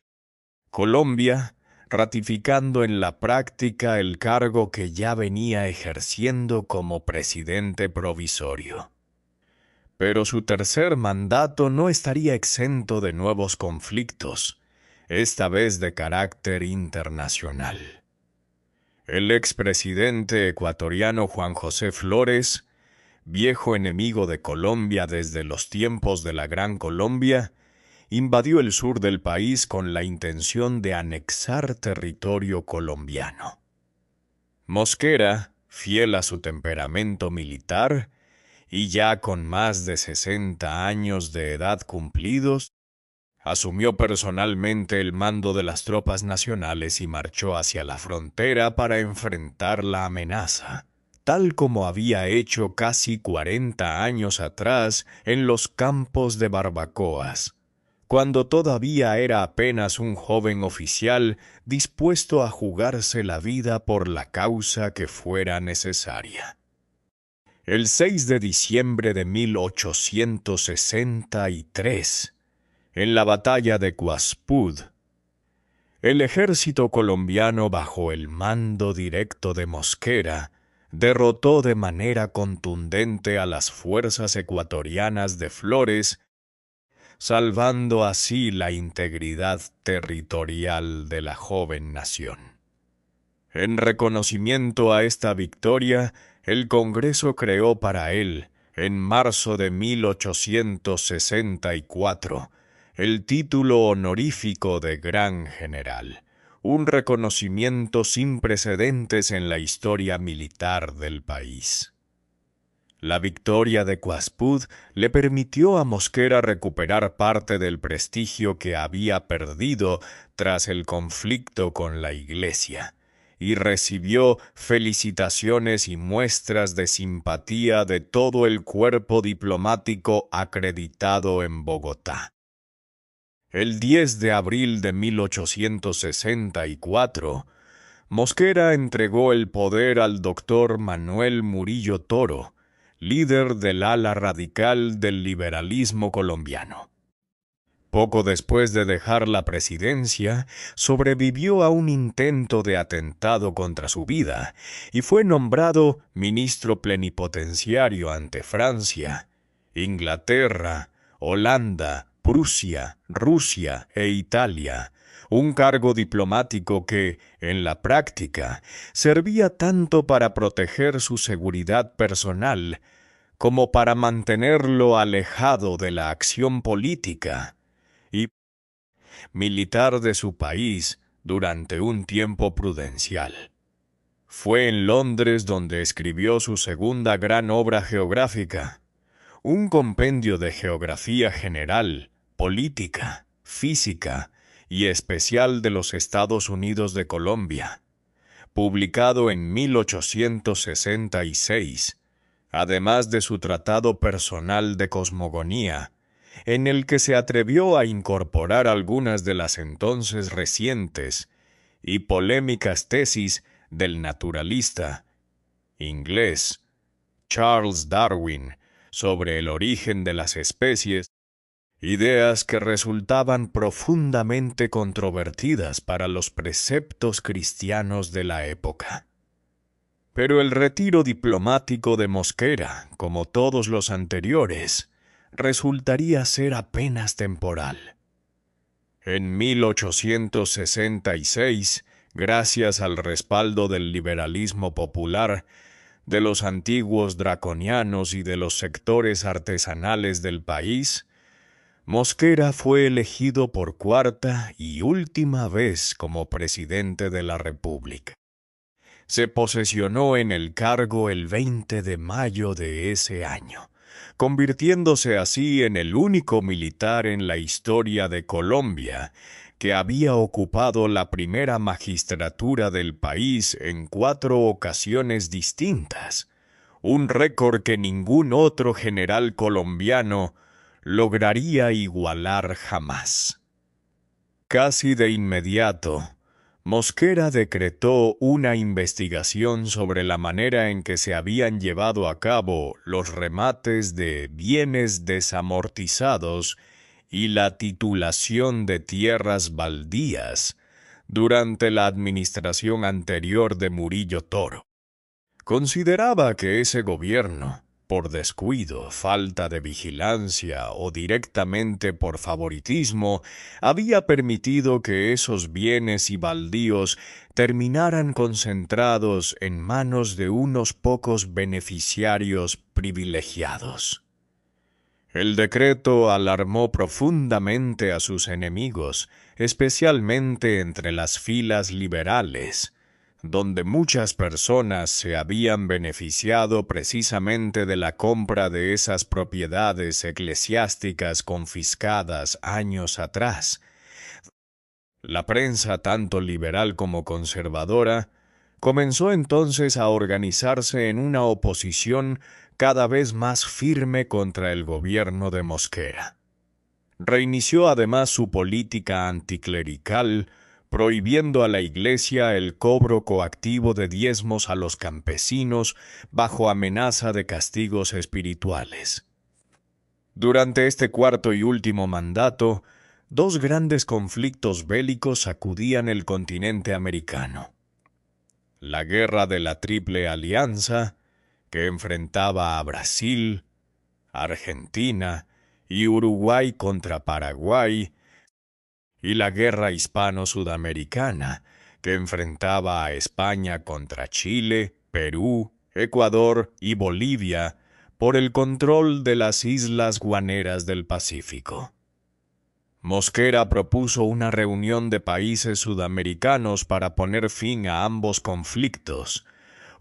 Colombia, ratificando en la práctica el cargo que ya venía ejerciendo como presidente provisorio. Pero su tercer mandato no estaría exento de nuevos conflictos, esta vez de carácter internacional. El expresidente ecuatoriano Juan José Flores, viejo enemigo de Colombia desde los tiempos de la Gran Colombia, invadió el sur del país con la intención de anexar territorio colombiano. Mosquera, fiel a su temperamento militar, y ya con más de 60 años de edad cumplidos, asumió personalmente el mando de las tropas nacionales y marchó hacia la frontera para enfrentar la amenaza, tal como había hecho casi 40 años atrás en los campos de barbacoas, cuando todavía era apenas un joven oficial dispuesto a jugarse la vida por la causa que fuera necesaria. El 6 de diciembre de 1863, en la batalla de Guaspud, el ejército colombiano bajo el mando directo de Mosquera derrotó de manera contundente a las fuerzas ecuatorianas de Flores, salvando así la integridad territorial de la joven nación. En reconocimiento a esta victoria, el Congreso creó para él, en marzo de 1864, el título honorífico de Gran General, un reconocimiento sin precedentes en la historia militar del país. La victoria de Guaspud le permitió a Mosquera recuperar parte del prestigio que había perdido tras el conflicto con la Iglesia, y recibió felicitaciones y muestras de simpatía de todo el cuerpo diplomático acreditado en Bogotá. El 10 de abril de 1864, Mosquera entregó el poder al doctor Manuel Murillo Toro, líder del ala radical del liberalismo colombiano. Poco después de dejar la presidencia, sobrevivió a un intento de atentado contra su vida y fue nombrado ministro plenipotenciario ante Francia, Inglaterra, Holanda, Prusia, Rusia e Italia, un cargo diplomático que, en la práctica, servía tanto para proteger su seguridad personal como para mantenerlo alejado de la acción política y militar de su país durante un tiempo prudencial. Fue en Londres donde escribió su segunda gran obra geográfica, un compendio de geografía general, política, física y especial de los Estados Unidos de Colombia, publicado en 1866, además de su tratado personal de cosmogonía, en el que se atrevió a incorporar algunas de las entonces recientes y polémicas tesis del naturalista inglés Charles Darwin sobre el origen de las especies, ideas que resultaban profundamente controvertidas para los preceptos cristianos de la época. Pero el retiro diplomático de Mosquera, como todos los anteriores, resultaría ser apenas temporal. En 1866, gracias al respaldo del liberalismo popular, de los antiguos draconianos y de los sectores artesanales del país, Mosquera fue elegido por cuarta y última vez como presidente de la República. Se posesionó en el cargo el 20 de mayo de ese año, convirtiéndose así en el único militar en la historia de Colombia que había ocupado la primera magistratura del país en 4 ocasiones distintas, un récord que ningún otro general colombiano lograría igualar jamás. Casi de inmediato, Mosquera decretó una investigación sobre la manera en que se habían llevado a cabo los remates de bienes desamortizados y la titulación de tierras baldías durante la administración anterior de Murillo Toro. Consideraba que ese gobierno, por descuido, falta de vigilancia o directamente por favoritismo, había permitido que esos bienes y baldíos terminaran concentrados en manos de unos pocos beneficiarios privilegiados. El decreto alarmó profundamente a sus enemigos, especialmente entre las filas liberales, donde muchas personas se habían beneficiado precisamente de la compra de esas propiedades eclesiásticas confiscadas años atrás. La prensa, tanto liberal como conservadora, comenzó entonces a organizarse en una oposición cada vez más firme contra el gobierno de Mosquera. Reinició además su política anticlerical, prohibiendo a la Iglesia el cobro coactivo de diezmos a los campesinos bajo amenaza de castigos espirituales. Durante este cuarto y último mandato, 2 grandes conflictos bélicos sacudían el continente americano. La guerra de la Triple Alianza, que enfrentaba a Brasil, Argentina y Uruguay contra Paraguay, y la guerra hispano-sudamericana, que enfrentaba a España contra Chile, Perú, Ecuador y Bolivia por el control de las islas guaneras del Pacífico. Mosquera propuso una reunión de países sudamericanos para poner fin a ambos conflictos,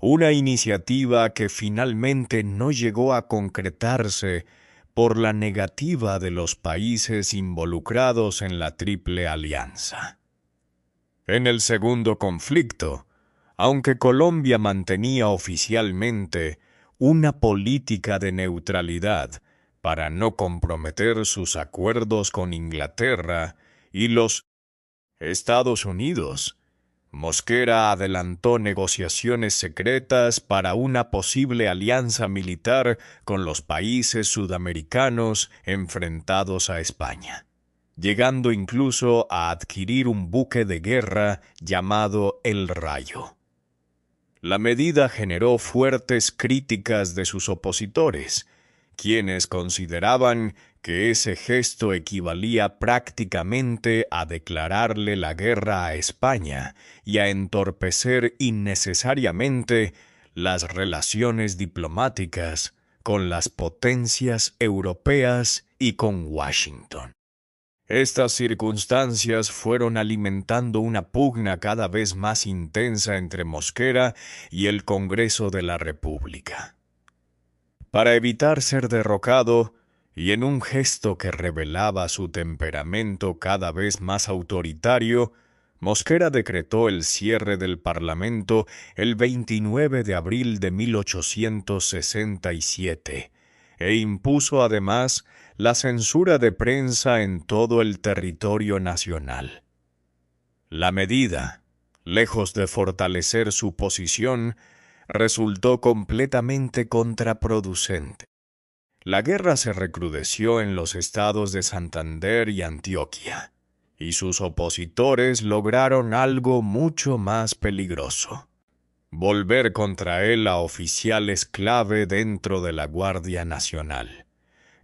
una iniciativa que finalmente no llegó a concretarse por la negativa de los países involucrados en la Triple Alianza. En el segundo conflicto, aunque Colombia mantenía oficialmente una política de neutralidad para no comprometer sus acuerdos con Inglaterra y los Estados Unidos, Mosquera adelantó negociaciones secretas para una posible alianza militar con los países sudamericanos enfrentados a España, llegando incluso a adquirir un buque de guerra llamado El Rayo. La medida generó fuertes críticas de sus opositores, quienes consideraban que ese gesto equivalía prácticamente a declararle la guerra a España y a entorpecer innecesariamente las relaciones diplomáticas con las potencias europeas y con Washington. Estas circunstancias fueron alimentando una pugna cada vez más intensa entre Mosquera y el Congreso de la República. Para evitar ser derrocado, y en un gesto que revelaba su temperamento cada vez más autoritario, Mosquera decretó el cierre del Parlamento el 29 de abril de 1867 e impuso además la censura de prensa en todo el territorio nacional. La medida, lejos de fortalecer su posición, resultó completamente contraproducente. La guerra se recrudeció en los estados de Santander y Antioquia, y sus opositores lograron algo mucho más peligroso: volver contra él a oficiales clave dentro de la Guardia Nacional,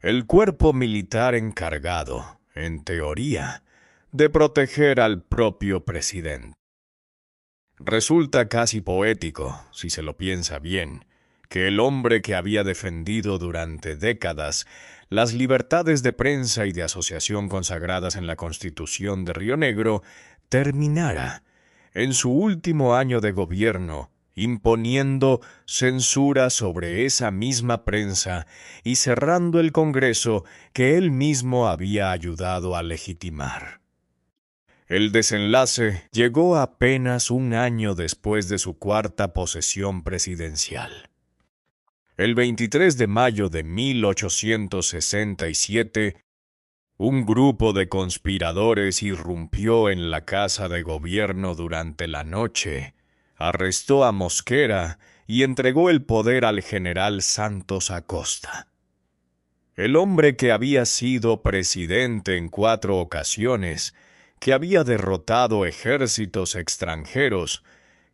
el cuerpo militar encargado, en teoría, de proteger al propio presidente. Resulta casi poético, si se lo piensa bien, que el hombre que había defendido durante décadas las libertades de prensa y de asociación consagradas en la Constitución de Río Negro terminara, en su último año de gobierno, imponiendo censura sobre esa misma prensa y cerrando el Congreso que él mismo había ayudado a legitimar. El desenlace llegó apenas un año después de su cuarta posesión presidencial. El 23 de mayo de 1867, un grupo de conspiradores irrumpió en la Casa de Gobierno durante la noche, arrestó a Mosquera y entregó el poder al general Santos Acosta. El hombre que había sido presidente en 4 ocasiones, que había derrotado ejércitos extranjeros,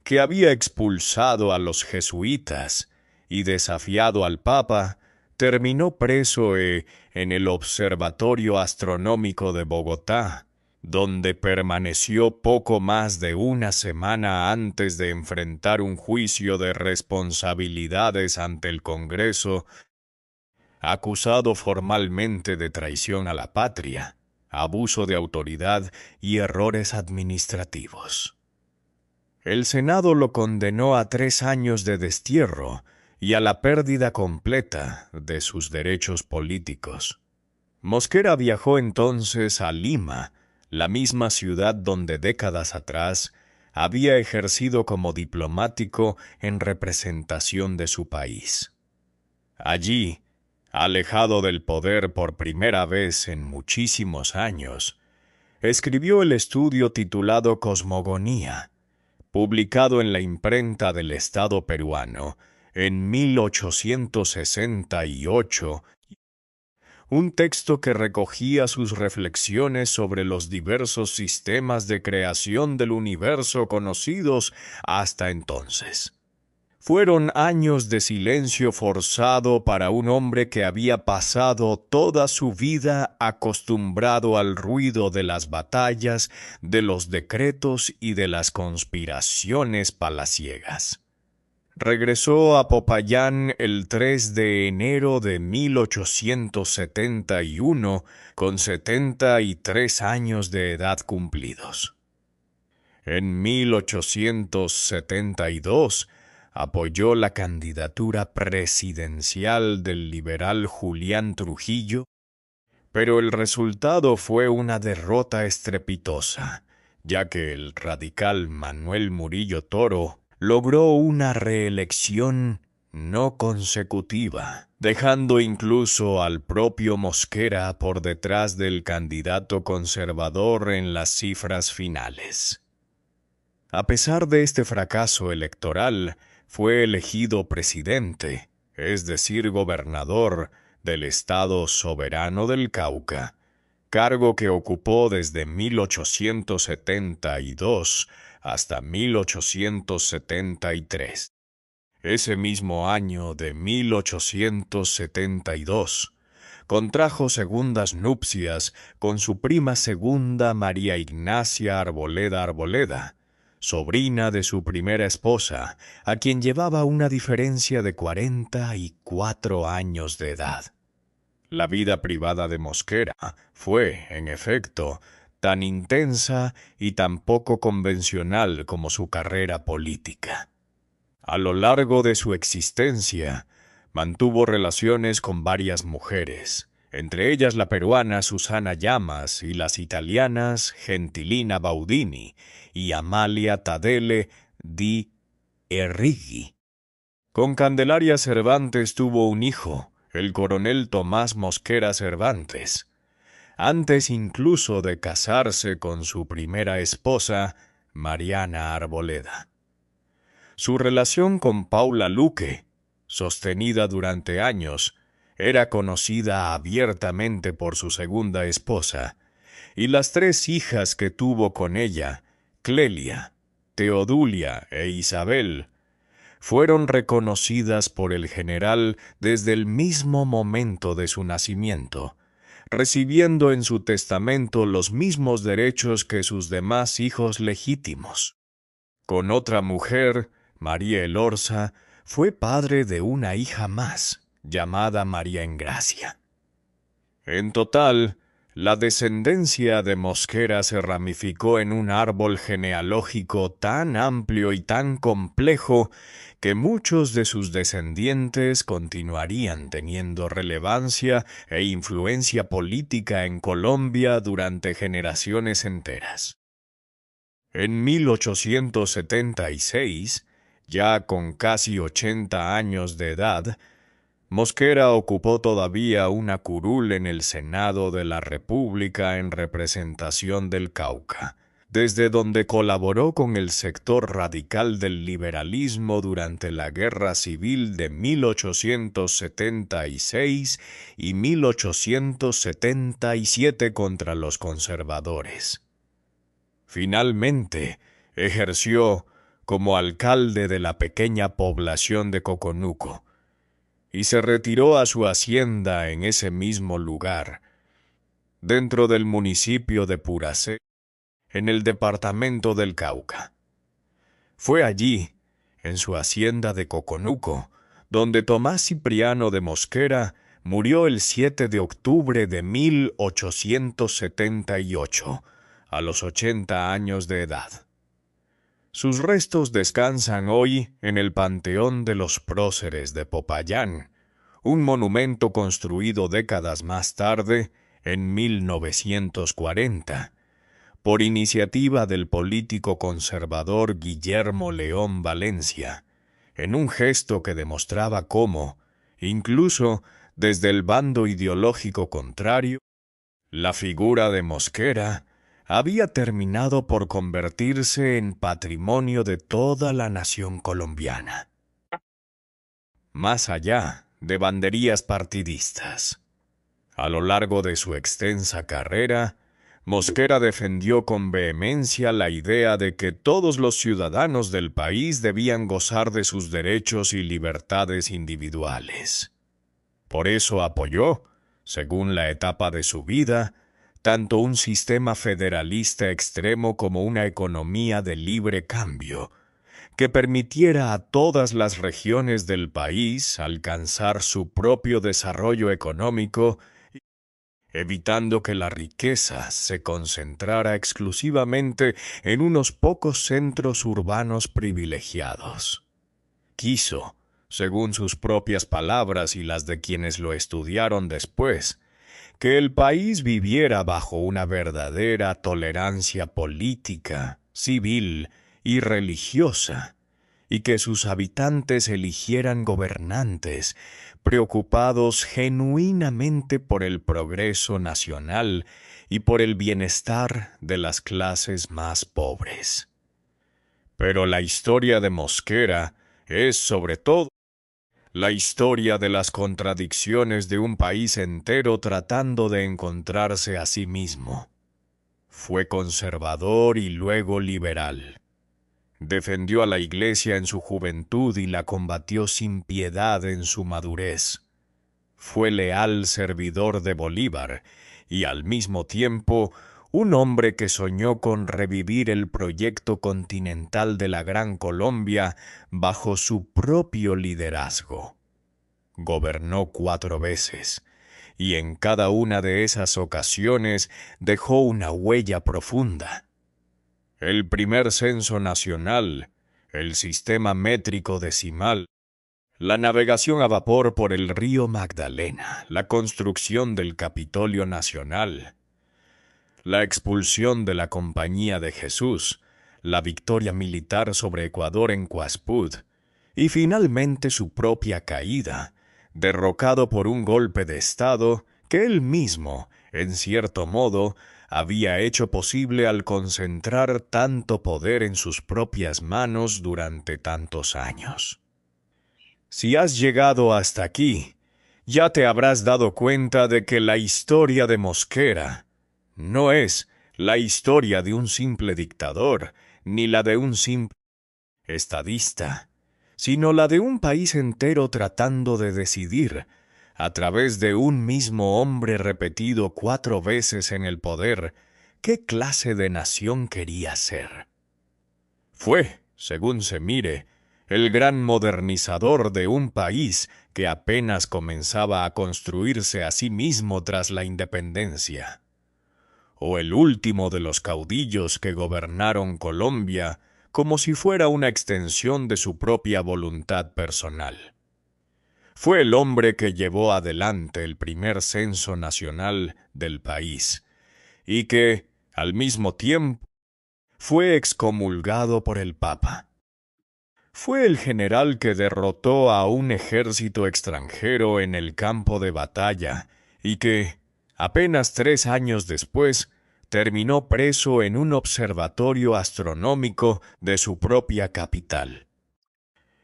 que había expulsado a los jesuitas y desafiado al Papa, terminó preso en el Observatorio Astronómico de Bogotá, donde permaneció poco más de una semana antes de enfrentar un juicio de responsabilidades ante el Congreso, acusado formalmente de traición a la patria, abuso de autoridad y errores administrativos. El Senado lo condenó a 3 años de destierro y a la pérdida completa de sus derechos políticos. Mosquera viajó entonces a Lima, la misma ciudad donde décadas atrás había ejercido como diplomático en representación de su país. Allí, alejado del poder por primera vez en muchísimos años, escribió el estudio titulado Cosmogonía, publicado en la imprenta del Estado peruano en 1868, un texto que recogía sus reflexiones sobre los diversos sistemas de creación del universo conocidos hasta entonces. Fueron años de silencio forzado para un hombre que había pasado toda su vida acostumbrado al ruido de las batallas, de los decretos y de las conspiraciones palaciegas. Regresó a Popayán el 3 de enero de 1871 con 73 años de edad cumplidos. En 1872 apoyó la candidatura presidencial del liberal Julián Trujillo, pero el resultado fue una derrota estrepitosa, ya que el radical Manuel Murillo Toro logró una reelección no consecutiva, dejando incluso al propio Mosquera por detrás del candidato conservador en las cifras finales. A pesar de este fracaso electoral, fue elegido presidente, es decir, gobernador del Estado Soberano del Cauca, cargo que ocupó desde 1872 hasta 1873. Ese mismo año de 1872, contrajo segundas nupcias con su prima segunda María Ignacia Arboleda, sobrina de su primera esposa, a quien llevaba una diferencia de 44 años de edad. La vida privada de Mosquera fue, en efecto, tan intensa y tan poco convencional como su carrera política. A lo largo de su existencia, mantuvo relaciones con varias mujeres, entre ellas la peruana Susana Llamas y las italianas Gentilina Baudini y Amalia Tadele di Errighi. Con Candelaria Cervantes tuvo un hijo, el coronel Tomás Mosquera Cervantes, antes incluso de casarse con su primera esposa, Mariana Arboleda. Su relación con Paula Luque, sostenida durante años, era conocida abiertamente por su segunda esposa, y las 3 hijas que tuvo con ella, Clelia, Teodulia e Isabel, fueron reconocidas por el general desde el mismo momento de su nacimiento, recibiendo en su testamento los mismos derechos que sus demás hijos legítimos. Con otra mujer, María Elorza, fue padre de una hija más, llamada María Engracia. En total, la descendencia de Mosquera se ramificó en un árbol genealógico tan amplio y tan complejo que muchos de sus descendientes continuarían teniendo relevancia e influencia política en Colombia durante generaciones enteras. En 1876, ya con casi 80 años de edad, Mosquera ocupó todavía una curul en el Senado de la República en representación del Cauca, desde donde colaboró con el sector radical del liberalismo durante la Guerra Civil de 1876 y 1877 contra los conservadores. Finalmente, ejerció como alcalde de la pequeña población de Coconuco, y se retiró a su hacienda en ese mismo lugar, dentro del municipio de Puracé, en el departamento del Cauca. Fue allí, en su hacienda de Coconuco, donde Tomás Cipriano de Mosquera murió el 7 de octubre de 1878, a los 80 años de edad. Sus restos descansan hoy en el Panteón de los Próceres de Popayán, un monumento construido décadas más tarde, en 1940, por iniciativa del político conservador Guillermo León Valencia, en un gesto que demostraba cómo, incluso desde el bando ideológico contrario, la figura de Mosquera había terminado por convertirse en patrimonio de toda la nación colombiana. Más allá de banderías partidistas. A lo largo de su extensa carrera, Mosquera defendió con vehemencia la idea de que todos los ciudadanos del país debían gozar de sus derechos y libertades individuales. Por eso apoyó, según la etapa de su vida, tanto un sistema federalista extremo como una economía de libre cambio, que permitiera a todas las regiones del país alcanzar su propio desarrollo económico, evitando que la riqueza se concentrara exclusivamente en unos pocos centros urbanos privilegiados. Quiso, según sus propias palabras y las de quienes lo estudiaron después, que el país viviera bajo una verdadera tolerancia política, civil y religiosa, y que sus habitantes eligieran gobernantes preocupados genuinamente por el progreso nacional y por el bienestar de las clases más pobres. Pero la historia de Mosquera es, sobre todo, la historia de las contradicciones de un país entero tratando de encontrarse a sí mismo. Fue conservador y luego liberal. Defendió a la Iglesia en su juventud y la combatió sin piedad en su madurez. Fue leal servidor de Bolívar y al mismo tiempo un hombre que soñó con revivir el proyecto continental de la Gran Colombia bajo su propio liderazgo. Gobernó 4 veces, y en cada una de esas ocasiones dejó una huella profunda. El primer censo nacional, el sistema métrico decimal, la navegación a vapor por el río Magdalena, la construcción del Capitolio Nacional, la expulsión de la Compañía de Jesús, la victoria militar sobre Ecuador en Cuaspud, y finalmente su propia caída, derrocado por un golpe de Estado que él mismo, en cierto modo, había hecho posible al concentrar tanto poder en sus propias manos durante tantos años. Si has llegado hasta aquí, ya te habrás dado cuenta de que la historia de Mosquera no es la historia de un simple dictador, ni la de un simple estadista, sino la de un país entero tratando de decidir, a través de un mismo hombre repetido 4 veces en el poder, qué clase de nación quería ser. Fue, según se mire, el gran modernizador de un país que apenas comenzaba a construirse a sí mismo tras la independencia, o el último de los caudillos que gobernaron Colombia como si fuera una extensión de su propia voluntad personal. Fue el hombre que llevó adelante el primer censo nacional del país y que, al mismo tiempo, fue excomulgado por el Papa. Fue el general que derrotó a un ejército extranjero en el campo de batalla y que, apenas 3 años después, terminó preso en un observatorio astronómico de su propia capital.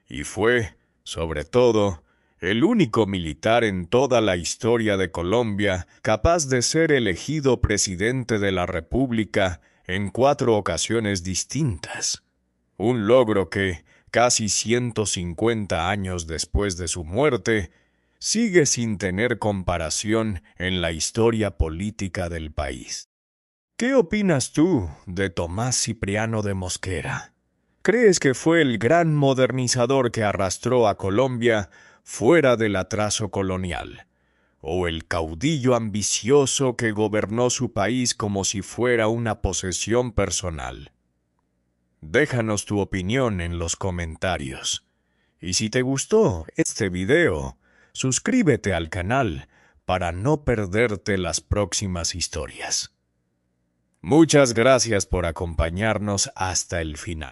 Y fue, sobre todo, el único militar en toda la historia de Colombia capaz de ser elegido presidente de la República en 4 ocasiones distintas. Un logro que, casi 150 años después de su muerte, sigue sin tener comparación en la historia política del país. ¿Qué opinas tú de Tomás Cipriano de Mosquera? ¿Crees que fue el gran modernizador que arrastró a Colombia fuera del atraso colonial? ¿O el caudillo ambicioso que gobernó su país como si fuera una posesión personal? Déjanos tu opinión en los comentarios. Y si te gustó este video, suscríbete al canal para no perderte las próximas historias. Muchas gracias por acompañarnos hasta el final.